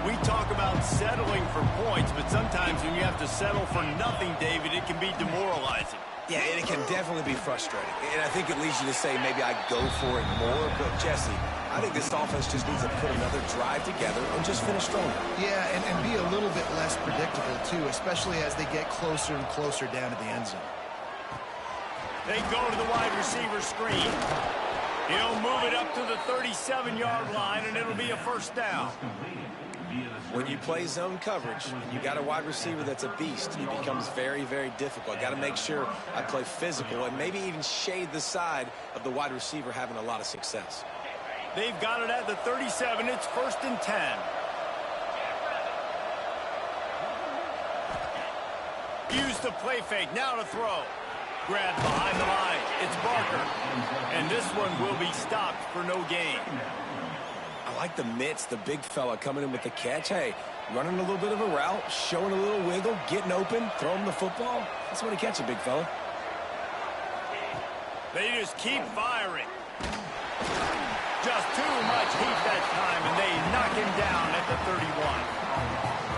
We talk about settling for points, but sometimes when you have to settle for nothing, David, it can be demoralizing. Yeah, and it can definitely be frustrating. And I think it leads you to say maybe I go for it more. But, Jesse, I think this offense just needs to put another drive together and just finish stronger. Yeah, and be a little bit less predictable, too, especially as they get closer and closer down to the end zone. They go to the wide receiver screen. He'll move it up to the 37-yard line, and it'll be a 1st down. When you play zone coverage, and you got a wide receiver that's a beast, it becomes very, very difficult. Got to make sure I play physical and maybe even shade the side of the wide receiver having a lot of success. They've got it at the 37. It's 1st and 10. Use the play fake. Now to throw. Grabbed behind the line. It's Barker. And this one will be stopped for no gain. I I like the mitts, the big fella coming in with the catch. Hey, running a little bit of a route, showing a little wiggle, getting open, throwing the football. That's when he catch a big fella. They just keep firing. Just too much heat that time, and they knock him down at the 31.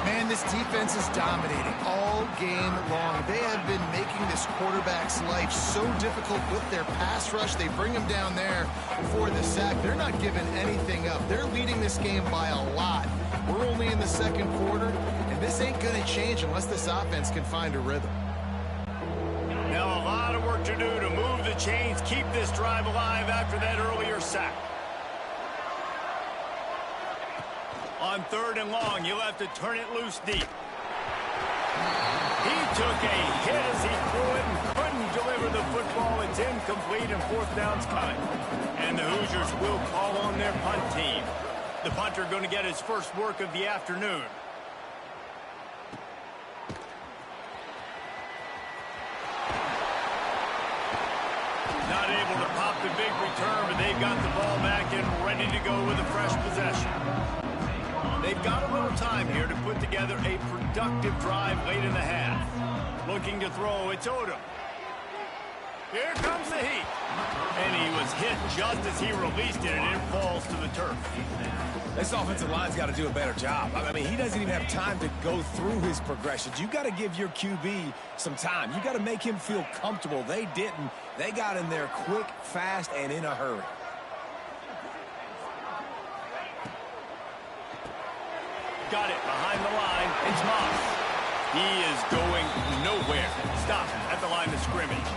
Man, this defense is dominating all game long. They have been making this quarterback's life so difficult with their pass rush. They bring him down there for the sack. They're not giving anything up. They're leading this game by a lot. We're only in the second quarter, and this ain't going to change unless this offense can find a rhythm. Now a lot of work to do to move the chains, keep this drive alive after that earlier sack. On 3rd and long, you'll have to turn it loose deep. He took a hit as he threw it and couldn't deliver the football. It's incomplete and 4th down's coming. And the Hoosiers will call on their punt team. The punter going to get his first work of the afternoon. Not able to pop the big return, but they've got the ball back and ready to go with a fresh possession. They've got a little time here to put together a productive drive late in the half. Looking to throw, it's Odom. Here comes the heat. And he was hit just as he released it, and it falls to the turf. This offensive line's got to do a better job. I mean, he doesn't even have time to go through his progressions. You got to give your QB some time. You got to make him feel comfortable. They didn't. They got in there quick, fast, and in a hurry. Got it behind the line. It's Moss. He is going nowhere. Stop at the line of scrimmage.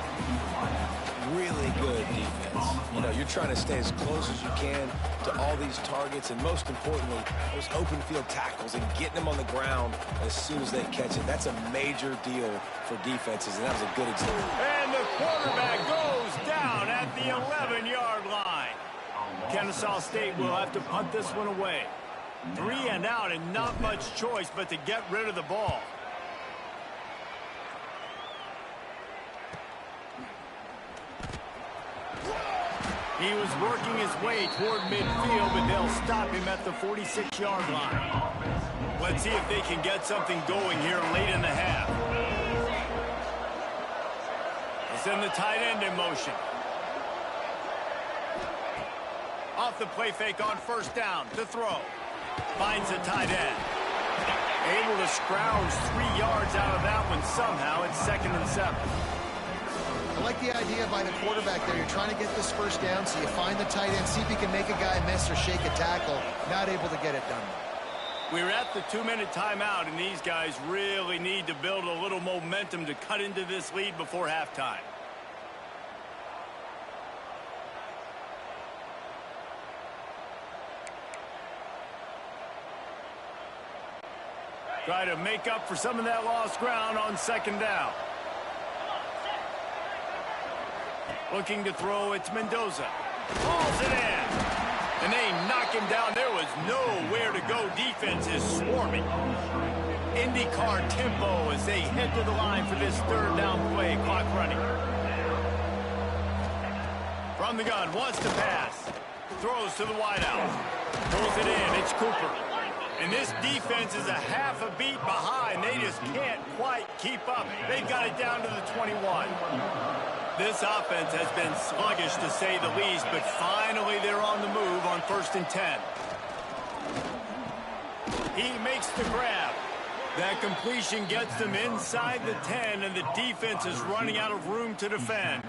Really good defense. You know, you're trying to stay as close as you can to all these targets, and most importantly, those open field tackles and getting them on the ground as soon as they catch it. That's a major deal for defenses, and that was a good example. And the quarterback goes down at the 11-yard line. Kennesaw State will have to punt this one away. 3 and out, and not much choice but to get rid of the ball. He was working his way toward midfield, but they'll stop him at the 46-yard line. Let's see if they can get something going here late in the half. They'll send the tight end in motion. Off the play fake on 1st down to throw. Finds the tight end. Able to scrounge 3 yards out of that one somehow. It's 2nd and 7. I like the idea by the quarterback there. You're trying to get this 1st down, so you find the tight end, see if he can make a guy miss or shake a tackle. Not able to get it done. We're at the 2-minute timeout, and these guys really need to build a little momentum to cut into this lead before halftime. Try to make up for some of that lost ground on 2nd down. Looking to throw, it's Mendoza. Pulls it in. And they knock him down. There was nowhere to go. Defense is swarming. IndyCar tempo as they head to the line for this 3rd down play. Clock running. From the gun, wants to pass. Throws to the wideout. Pulls it in. It's Cooper. And this defense is a half a beat behind. They just can't quite keep up. They've got it down to the 21. This offense has been sluggish, to say the least, but finally they're on the move on 1st and 10. He makes the grab. That completion gets them inside the 10, and the defense is running out of room to defend.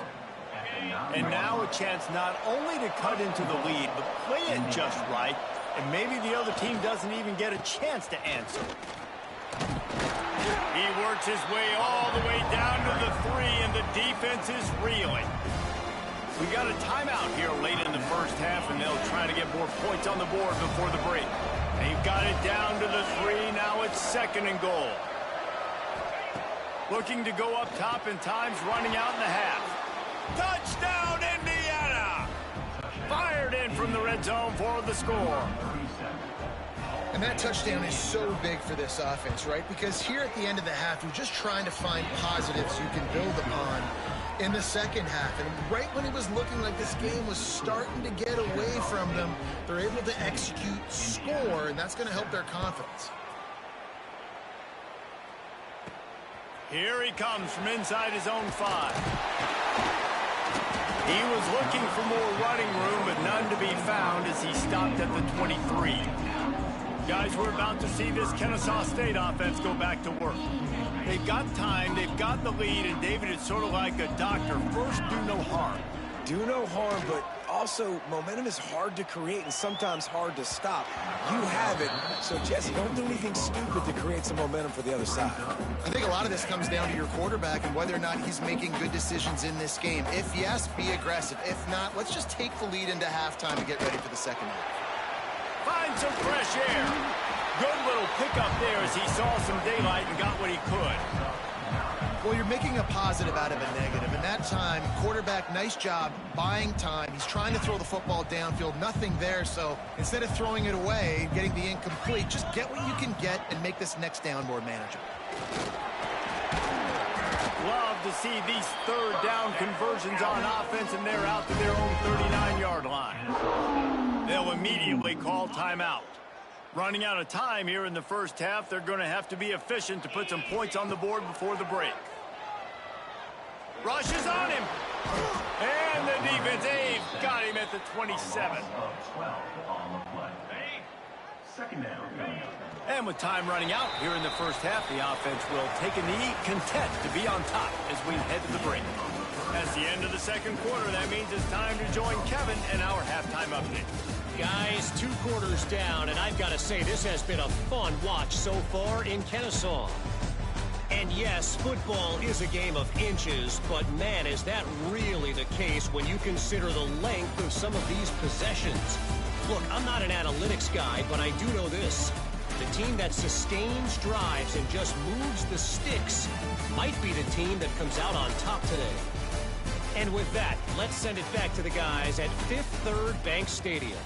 And now a chance not only to cut into the lead, but play it just right, and maybe the other team doesn't even get a chance to answer. He works his way all the way down to the 3, and the defense is reeling. We got a timeout here late in the 1st half, and they'll try to get more points on the board before the break. They've got it down to the 3. Now it's 2nd and goal. Looking to go up top, and time's running out in the half. Touchdown, Indiana! Fired in from the red zone for the score. And that touchdown is so big for this offense, right? Because here at the end of the half, you're just trying to find positives you can build upon. in the second half. And right when it was looking like this game was starting to get away from them, they're able to execute, score, and that's going to help their confidence. Here he comes from inside his own 5. He was looking for more running room, but none to be found as he stopped at the 23. Guys, we're about to see this Kennesaw State offense go back to work. They've got time, they've got the lead, and David is sort of like a doctor. First, do no harm. Do no harm, but also momentum is hard to create and sometimes hard to stop. You have it, so Jesse, don't do anything stupid to create some momentum for the other side. I think a lot of this comes down to your quarterback and whether or not he's making good decisions in this game. If yes, be aggressive. If not, let's just take the lead into halftime and get ready for the second half. Find some fresh air. Good little pickup there as he saw some daylight and got what he could. Well, you're making a positive out of a negative. And that time, quarterback, nice job buying time. He's trying to throw the football downfield. Nothing there. So instead of throwing it away and getting the incomplete, just get what you can get and make this next down more manageable. Love to see these third down conversions on offense, and they're out to their own 39-yard line. They'll immediately call timeout. Running out of time here in the first half, they're going to have to be efficient to put some points on the board before the break. Rushes on him. And the defense, they've got him at the 27. And with time running out here in the first half, the offense will take a knee, content to be on top as we head to the break. As the end of the second quarter, that means it's time to join Kevin in our halftime update. Guys, 2 quarters down, and I've got to say this has been a fun watch so far in Kennesaw. And yes, football is a game of inches, but man, is that really the case when you consider the length of some of these possessions. Look, I'm not an analytics guy, but I do know this. The team that sustains drives and just moves the sticks might be the team that comes out on top today. And with that, let's send it back to the guys at Fifth Third Bank Stadium.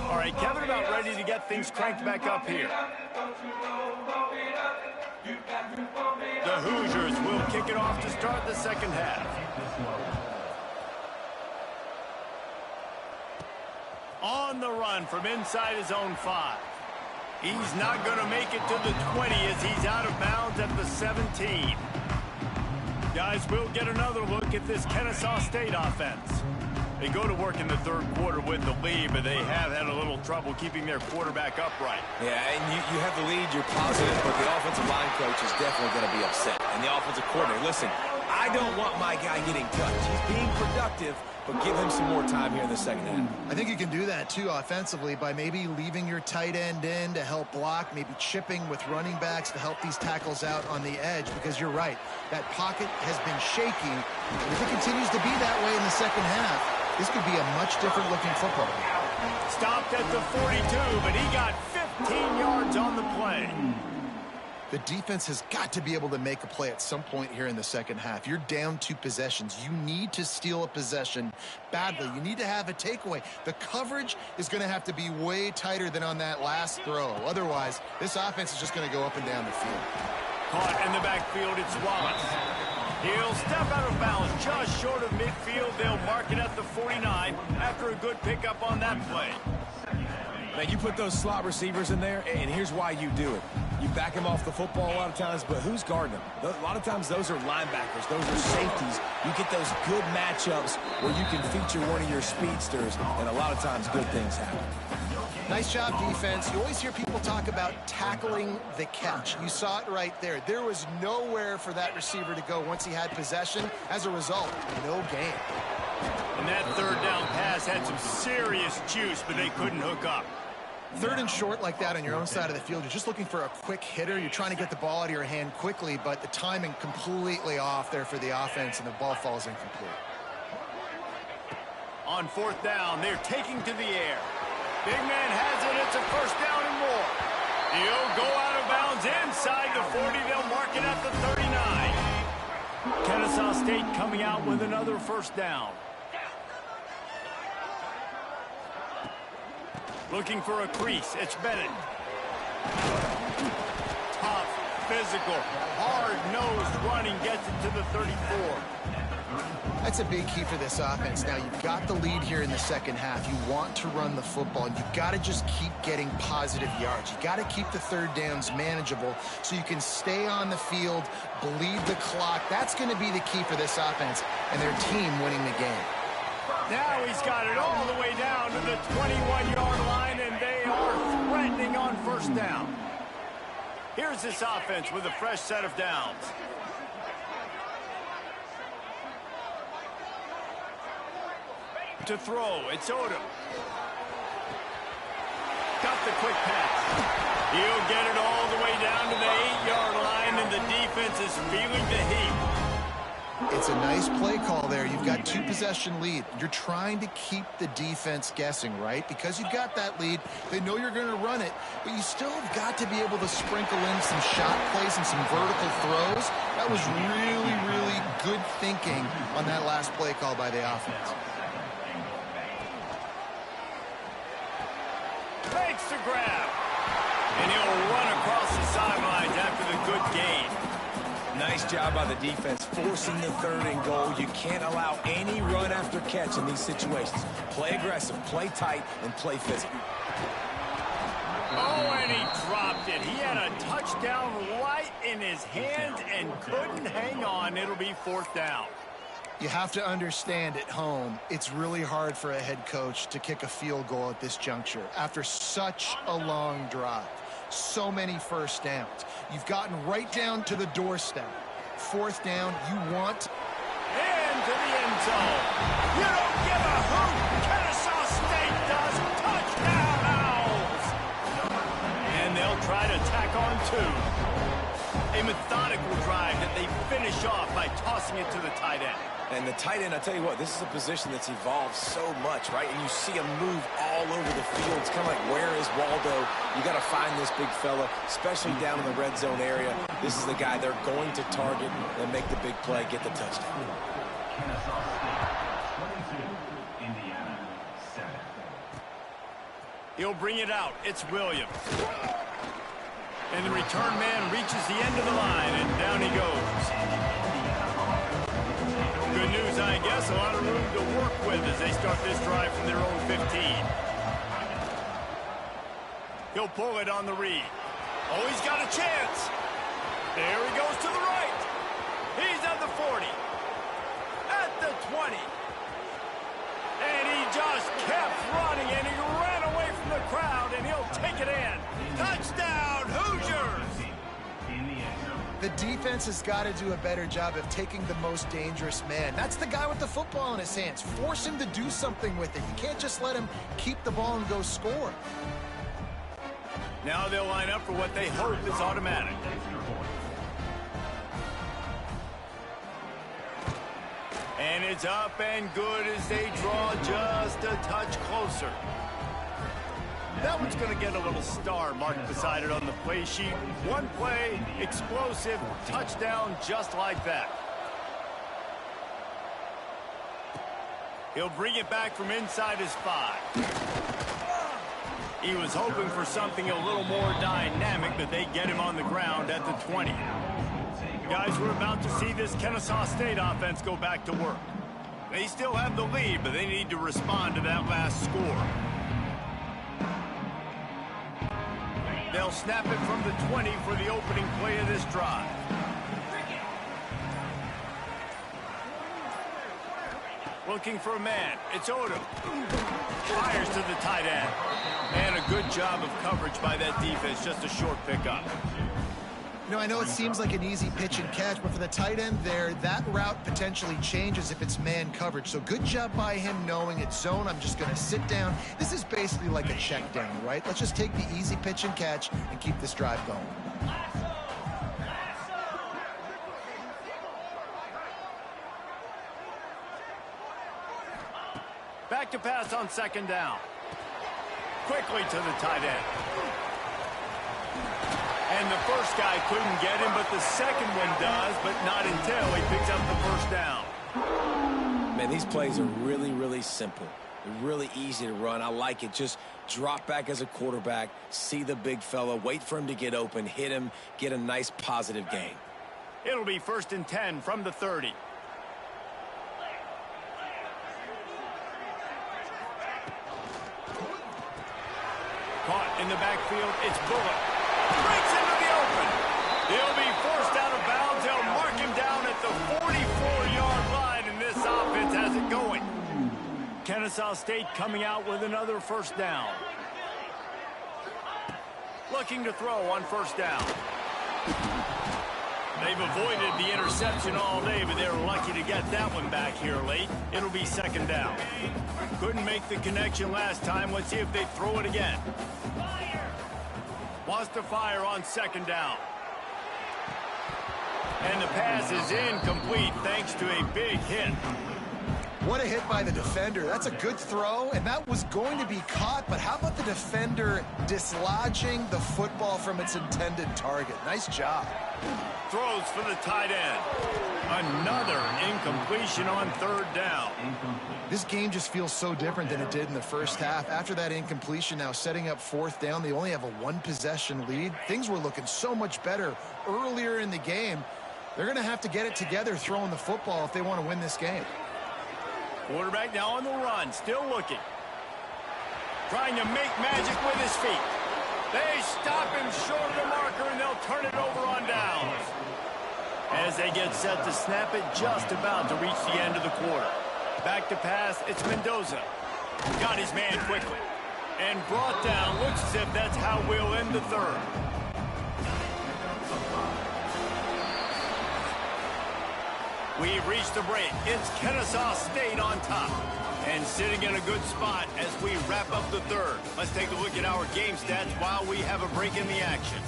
All right, Kevin, about ready to get things cranked back up here. The Hoosiers will kick it off to start the second half. On the run from inside his own 5. He's not going to make it to the 20 as he's out of bounds at the 17. Guys, we'll get another look at this Kennesaw State offense. They go to work in the third quarter with the lead, but they have had a little trouble keeping their quarterback upright. Yeah, and you have the lead, you're positive, but the offensive line coach is definitely going to be upset. And the offensive coordinator, listen, I don't want my guy getting touched. He's being productive, but give him some more time here in the second half. I think you can do that, too, offensively, by maybe leaving your tight end in to help block, maybe chipping with running backs to help these tackles out on the edge, because you're right. That pocket has been shaky. And if it continues to be that way in the second half, this could be a much different looking football. Stopped at the 42, but he got 15 yards on the play. The defense has got to be able to make a play at some point here in the second half. You're down 2 possessions. You need to steal a possession badly. You need to have a takeaway. The coverage is going to have to be way tighter than on that last throw. Otherwise, this offense is just going to go up and down the field. Caught in the backfield, it's Wallace. He'll step out of bounds just short of midfield. They'll mark it at the 49 after a good pickup on that play. Now, you put those slot receivers in there, and here's why you do it. You back him off the football a lot of times, but who's guarding him? A lot of times those are linebackers. Those are safeties. You get those good matchups where you can feature one of your speedsters, and a lot of times good things happen. Nice job, defense. You always hear people talk about tackling the catch. You saw it right there. There was nowhere for that receiver to go once he had possession. As a result, no gain. And that third down pass had some serious juice, but they couldn't hook up. Third and short like that on your own side of the field, you're just looking for a quick hitter. You're trying to get the ball out of your hand quickly, but the timing completely off there for the offense, and the ball falls incomplete. On fourth down, they're taking to the air. Big man has it. It's a first down and more. He'll go out of bounds inside the 40. They'll mark it at the 39. Kennesaw State coming out with another first down. Looking for a crease. It's Bennett. Tough, physical, hard-nosed running gets it to the 34. That's a big key for this offense. Now, you've got the lead here in the second half. You want to run the football, and you've got to just keep getting positive yards. You've got to keep the third downs manageable so you can stay on the field, bleed the clock. That's going to be the key for this offense and their team winning the game. Now he's got it all the way down to the 21-yard line, and they are threatening on first down. Here's this offense with a fresh set of downs. To throw, it's Odom. Got the quick pass. He'll get it all the way down to the 8-yard line, and the defense is feeling the heat. It's a nice play call there. You've got 2-possession lead. You're trying to keep the defense guessing, right? Because you've got that lead, they know you're going to run it, but you still have got to be able to sprinkle in some shot plays and some vertical throws. That was really, really good thinking on that last play call by the offense. Makes the grab. And he'll run across the sidelines after the good gain. Nice job by the defense forcing the 3rd and goal. You can't allow any run after catch in these situations. Play aggressive, play tight, and play physical. Oh, and he dropped it. He had a touchdown right in his hands and couldn't hang on. It'll be 4th down. You have to understand at home, it's really hard for a head coach to kick a field goal at this juncture after such a long drive. So many first downs. You've gotten right down to the doorstep. 4th down, you want... Into the end zone. You don't give a hoot. Kennesaw State does. Touchdown, Owls. And they'll try to tack on 2. A methodical drive that they finish off by tossing it to the tight end. And the tight end, I tell you what, this is a position that's evolved so much, right? And you see him move all over the field. It's kind of like, where is Waldo? You got to find this big fella, especially down in the red zone area. This is the guy they're going to target and make the big play, get the touchdown. He'll bring it out. It's Williams. And the return man reaches the end of the line, and down he goes. Good news, I guess. A lot of room to work with as they start this drive from their own 15. He'll pull it on the read. Oh, he's got a chance. There he goes to the right. He's at the 40. At the 20. And he just kept running, and he ran away from the crowd, and he'll take it in. Touchdown, Hoosiers! The defense has got to do a better job of taking the most dangerous man. That's the guy with the football in his hands. Force him to do something with it. You can't just let him keep the ball and go score. Now they'll line up for what they hope is automatic. And it's up and good as they draw just a touch closer. That one's going to get a little star marked beside it on the play sheet. One play, explosive, touchdown just like that. He'll bring it back from inside his 5. He was hoping for something a little more dynamic, but they get him on the ground at the 20. Guys, we're about to see this Kennesaw State offense go back to work. They still have the lead, but they need to respond to that last score. They'll snap it from the 20 for the opening play of this drive. Looking for a man. It's Odom. Fires to the tight end. And a good job of coverage by that defense. Just a short pickup. You know, I know it seems like an easy pitch and catch, but for the tight end there, that route potentially changes if it's man coverage. So good job by him knowing it's zone. I'm just going to sit down. This is basically like a check down, right? Let's just take the easy pitch and catch and keep this drive going. Back to pass on 2nd down. Quickly to the tight end. And the first guy couldn't get him, but the second one does, but not until he picks up the 1st down. Man, these plays are really, really simple. They're really easy to run. I like it. Just drop back as a quarterback, see the big fella, wait for him to get open, hit him, get a nice positive gain. It'll be 1st and 10 from the 30. in the backfield. It's Bullock. Breaks into the open. He'll be forced out of bounds. They'll mark him down at the 44-yard line, and this offense has it going. Kennesaw State coming out with another first down. Looking to throw on first down. They've avoided the interception all day, but they're lucky to get that one back here late. It'll be second down. Couldn't make the connection last time. Let's see if they throw it again. Wants to fire on second down. And the pass is incomplete thanks to a big hit. What a hit by the defender. That's a good throw, and that was going to be caught, but how about the defender dislodging the football from its intended target? Nice job. Throws for the tight end. Another incompletion on third down. This game just feels so different than it did in the first half. After that incompletion, now setting up fourth down, they only have a one-possession lead. Things were looking so much better earlier in the game. They're going to have to get it together throwing the football if they want to win this game. Quarterback now on the run, still looking. Trying to make magic with his feet. They stop him short of the marker, and they'll turn it over on downs. As they get set to snap it, just about to reach the end of the quarter. Back to pass, it's Mendoza. Got his man quickly. And brought down, looks as if that's how we'll end the third. We've reached the break. It's Kennesaw State on top. And sitting in a good spot as we wrap up the third. Let's take a look at our game stats while we have a break in the action.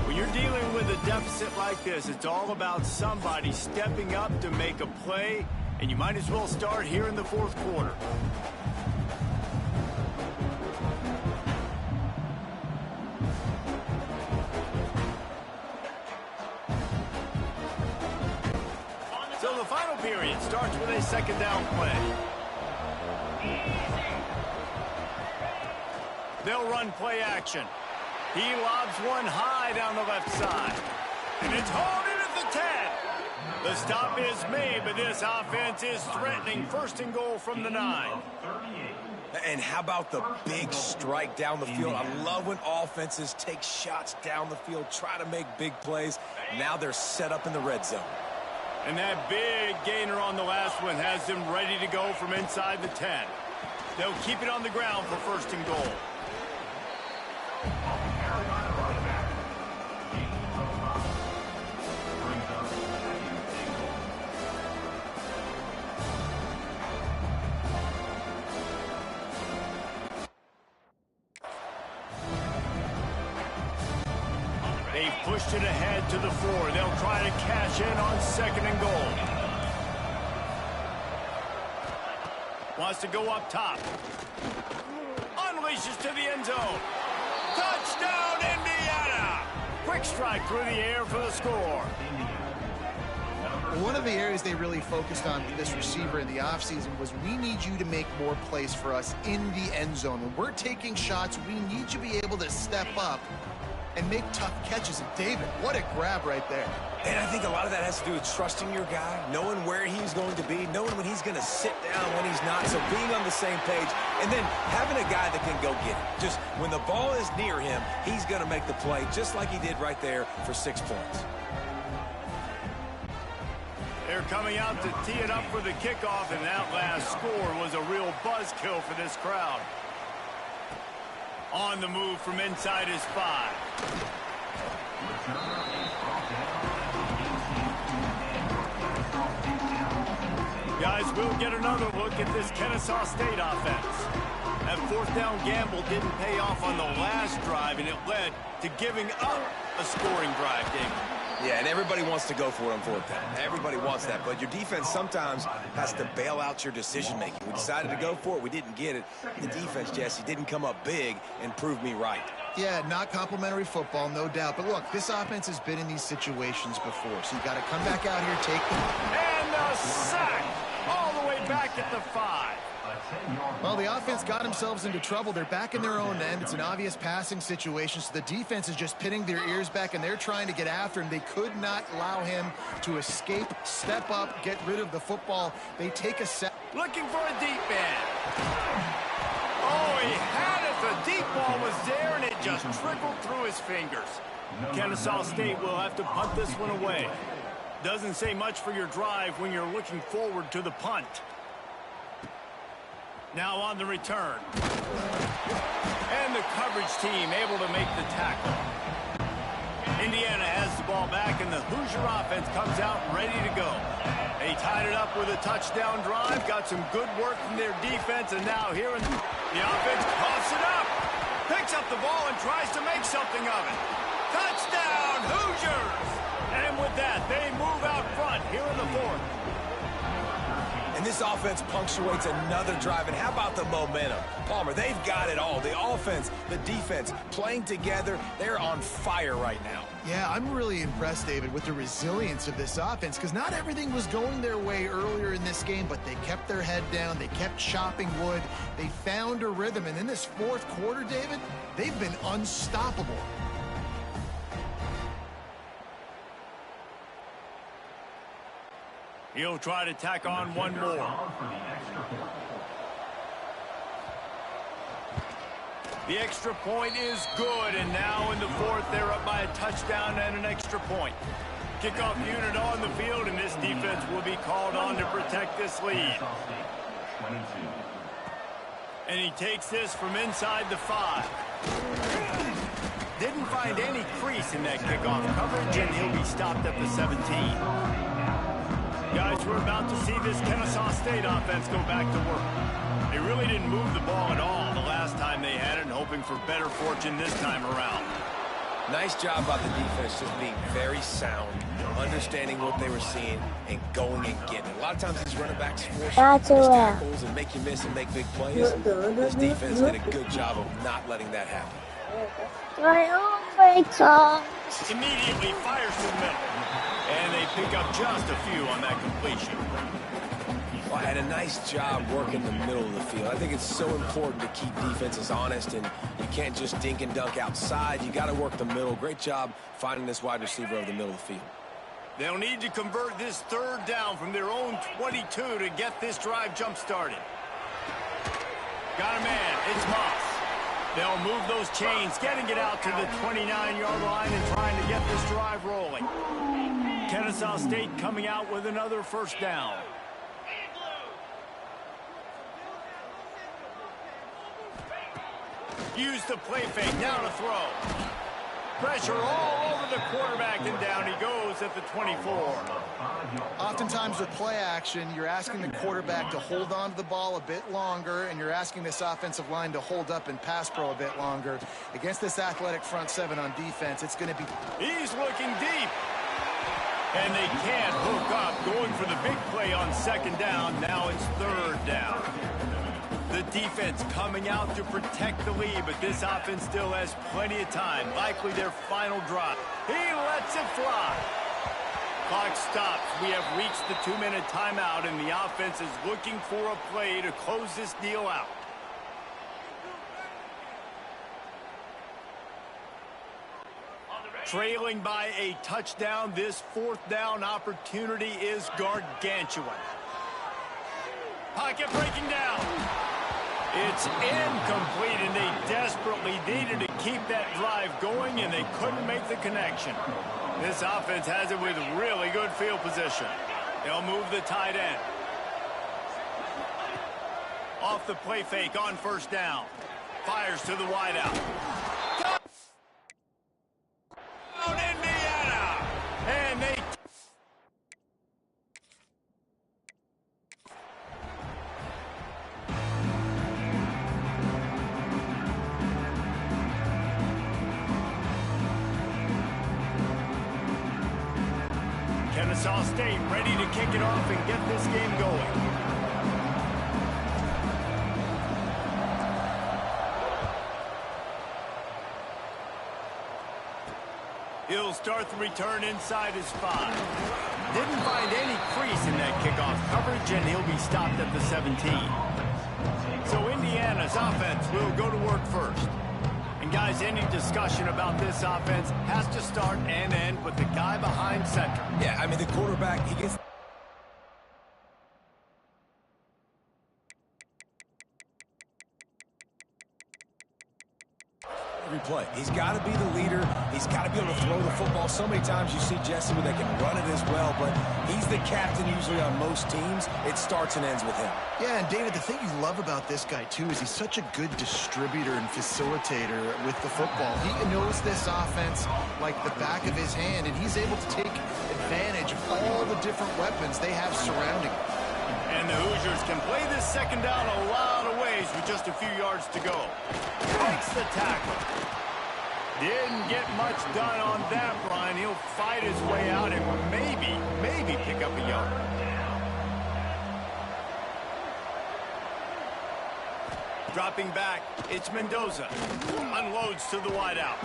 When you're dealing with a deficit like this, it's all about somebody stepping up to make a play, and you might as well start here in the fourth quarter. So the final period starts with a second down play. They'll run play action. He lobs one high down the left side. And it's hauled in at the 10. The stop is made, but this offense is threatening first and goal from the 9. And how about the big strike down the field? I love when offenses take shots down the field, try to make big plays. Now they're set up in the red zone. And that big gainer on the last one has them ready to go from inside the 10. They'll keep it on the ground for first and goal. They've pushed it ahead to the 4. They'll try to cash in on second and goal. Wants to go up top. Unleashes to the end zone. Touchdown, Indiana! Quick strike through the air for the score. One of the areas they really focused on for this receiver in the offseason was we need you to make more plays for us in the end zone. When we're taking shots, we need you to be able to step up and make tough catches. And David, what a grab right there. And I think a lot of that has to do with trusting your guy, knowing where he's going to be, knowing when he's going to sit down, when he's not. So being on the same page, and then having a guy that can go get it. Just when the ball is near him, he's going to make the play, just like he did right there for 6 points. They're coming out to tee it up for the kickoff, and that last score was a real buzzkill for this crowd. On the move from inside his 5. Guys, we'll get another look at this Kennesaw State offense. That fourth down gamble didn't pay off on the last drive, and it led to giving up a scoring drive, David. Yeah, and everybody wants to go for it on fourth down. Everybody wants that, but your defense sometimes has to bail out your decision-making. We decided to go for it. We didn't get it. The defense, Jesse, didn't come up big and prove me right. Yeah, not complimentary football, no doubt. But look, this offense has been in these situations before, so you got to come back out here, take them. And the sack all the way back at the 5. Well, the offense got themselves into trouble. They're back in their own end. It's an obvious passing situation, so the defense is just pinning their ears back, and they're trying to get after him. They could not allow him to escape, step up, get rid of the football. They take a sack. Looking for a deep man. Oh, he had it. The deep ball was there, and it just trickled through his fingers. Kennesaw State will have to punt this one away. Doesn't say much for your drive when you're looking forward to the punt. Now on the return. And the coverage team able to make the tackle. Indiana has the ball back, and the Hoosier offense comes out ready to go. They tied it up with a touchdown drive, got some good work from their defense, and now here in the offense coughs it up. Picks up the ball and tries to make something of it. Touchdown, Hoosiers! And with that, they move out front here in the fourth. And this offense punctuates another drive. And how about the momentum? Palmer, they've got it all. The offense, the defense, playing together. They're on fire right now. Yeah, I'm really impressed, David, with the resilience of this offense, because not everything was going their way earlier in this game, but they kept their head down. They kept chopping wood. They found a rhythm. And in this fourth quarter, David, they've been unstoppable. He'll try to tack on one more. The extra point is good, and now in the fourth, they're up by a touchdown and an extra point. Kickoff unit on the field, and this defense will be called on to protect this lead. And he takes this from inside the 5. Didn't find any crease in that kickoff coverage, and he'll be stopped at the 17. Guys, we're about to see this Kennesaw State offense go back to work. They really didn't move the ball at all the last time they had it, and hoping for better fortune this time around. Nice job by the defense, just being very sound, understanding what they were seeing, and going and getting it. A lot of times these running backs force tackles and make you miss and make big plays. This defense did a good job of not letting that happen. Immediately fires to the middle. And they pick up just a few on that completion. Well, had a nice job working the middle of the field. I think it's so important to keep defenses honest, and you can't just dink and dunk outside. You got to work the middle. Great job finding this wide receiver over the middle of the field. They'll need to convert this third down from their own 22 to get this drive jump started. Got a man. It's Moss. They'll move those chains, getting it out to the 29-yard line and trying to get this drive rolling. Kennesaw State coming out with another first down. Use the play fake, now to throw. Pressure all over the quarterback, and down he goes at the 24. Oftentimes with play action, you're asking the quarterback to hold on to the ball a bit longer, and you're asking this offensive line to hold up and pass pro a bit longer. Against this athletic front seven on defense, it's going to be... He's looking deep. And they can't hook up, going for the big play on second down. Now it's third down. The defense coming out to protect the lead, but this offense still has plenty of time. Likely their final drive. He lets it fly. Clock stops. We have reached the 2-minute timeout, and the offense is looking for a play to close this deal out. Trailing by a touchdown, this fourth down opportunity is gargantuan. Pocket breaking down. It's incomplete, and they desperately needed to keep that drive going, and they couldn't make the connection. This offense has it with really good field position. They'll move the tight end. Off the play fake on first down. Fires to the wideout. Indiana! And they... Kennesaw State ready to kick it off and get this game going. He'll start the return inside his 5. Didn't find any crease in that kickoff coverage, and he'll be stopped at the 17. So Indiana's offense will go to work first. And guys, any discussion about this offense has to start and end with the guy behind center. Yeah, I mean, the quarterback, he gets... play. He's got to be the leader. He's got to be able to throw the football. So many times you see Jesse where they can run it as well, but he's the captain usually on most teams. It starts and ends with him. Yeah, and David, the thing you love about this guy, too, is he's such a good distributor and facilitator with the football. He knows this offense like the back of his hand, and he's able to take advantage of all the different weapons they have surrounding him. And the Hoosiers can play this second down a lot of ways with just a few yards to go. Breaks the tackle. Didn't get much done on that, Brian. He'll fight his way out and maybe pick up a yard. Dropping back, it's Mendoza. Unloads to the wideout.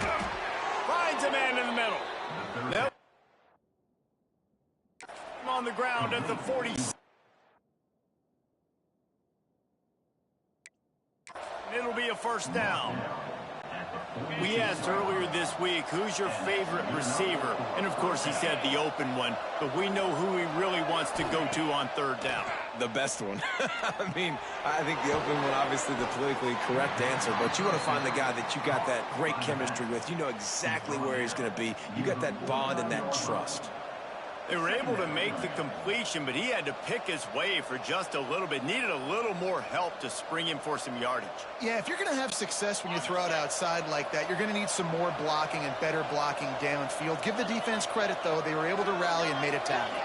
Finds a man in the middle. Nope. On the ground at the 40. It'll be a first down. We asked earlier this week, who's your favorite receiver? And, of course, he said the open one. But we know who he really wants to go to on third down. The best one. I mean, I think the open one, obviously the politically correct answer, but you want to find the guy that you got that great chemistry with. You know exactly where he's going to be. You got that bond and that trust. They were able to make the completion, but he had to pick his way for just a little bit. Needed a little more help to spring him for some yardage. Yeah, if you're going to have success when you throw it outside like that, you're going to need some more blocking and better blocking downfield. Give the defense credit, though. They were able to rally and made a tackle.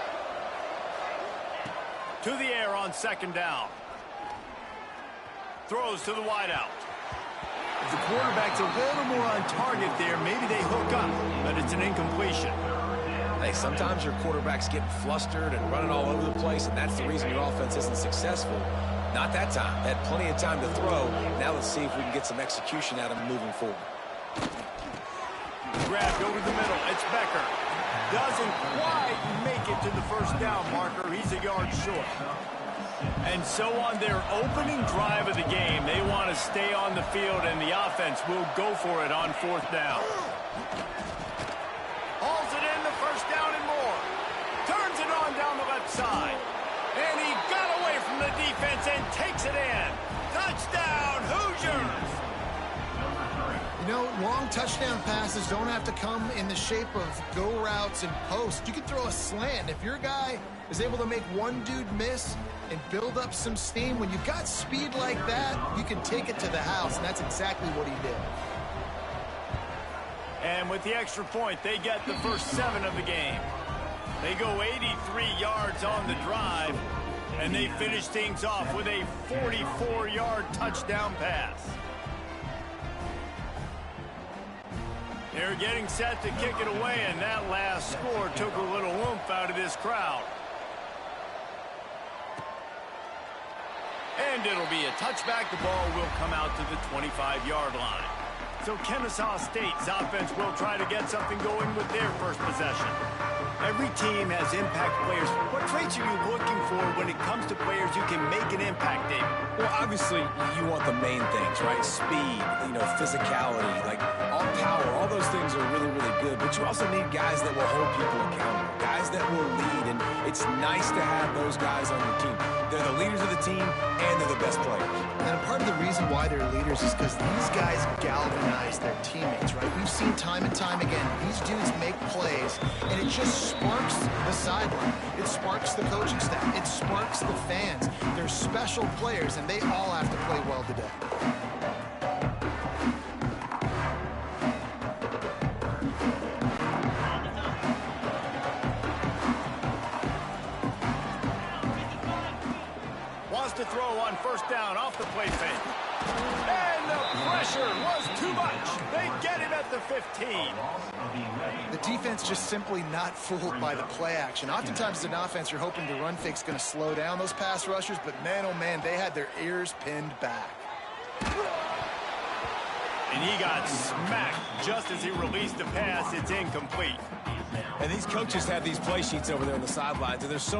To the air on second down. Throws to the wideout. If the quarterback's a little more on target there, maybe they hook up, but it's an incompletion. Hey, sometimes your quarterback's getting flustered and running all over the place, and that's the reason your offense isn't successful. Not that time. Had plenty of time to throw. Now let's see if we can get some execution out of him moving forward. Grabbed over the middle. It's Becker. Doesn't quite make it to the first down marker. He's a yard short. And so on their opening drive of the game, they want to stay on the field, and the offense will go for it on fourth down. Hauls it in, the first down and more. Turns it on down the left side. And he got away from the defense and takes it in. Touchdown, Hoosiers! You know, long touchdown passes don't have to come in the shape of go routes and post. You can throw a slant. If your guy is able to make one dude miss and build up some steam, when you've got speed like that, you can take it to the house, and that's exactly what he did. And with the extra point, they get the first 7 of the game. They go 83 yards on the drive, and they finish things off with a 44-yard touchdown pass. They're getting set to kick it away, and that last score took a little oomph out of this crowd. And it'll be a touchback. The ball will come out to the 25-yard line. So Kennesaw State's offense will try to get something going with their first possession. Every team has impact players. What traits are you looking for when it comes to players who can make an impact, David? Well, obviously, you want the main things, right? Speed, physicality, like all power, all those things are really, really good. But you also need guys that will hold people accountable, guys that will lead, and it's nice to have those guys on your team. They're the leaders of the team, and they're the best players. And part of the reason why they're leaders is because these guys galvanize their teammates, right? We've seen time and time again, these dudes make plays, and it just sparks the sideline. It sparks the coaching staff. It sparks the fans. They're special players, and they all have to play well today. Wants to throw on first down off the play fake. And the pressure was too much. They get him at the 15. The defense just simply not fooled by the play action. Oftentimes as an offense, you're hoping the run fake's going to slow down those pass rushers, but man, oh man, they had their ears pinned back. And he got smacked just as he released the pass. It's incomplete. And these coaches have these play sheets over there on the sidelines, and there's so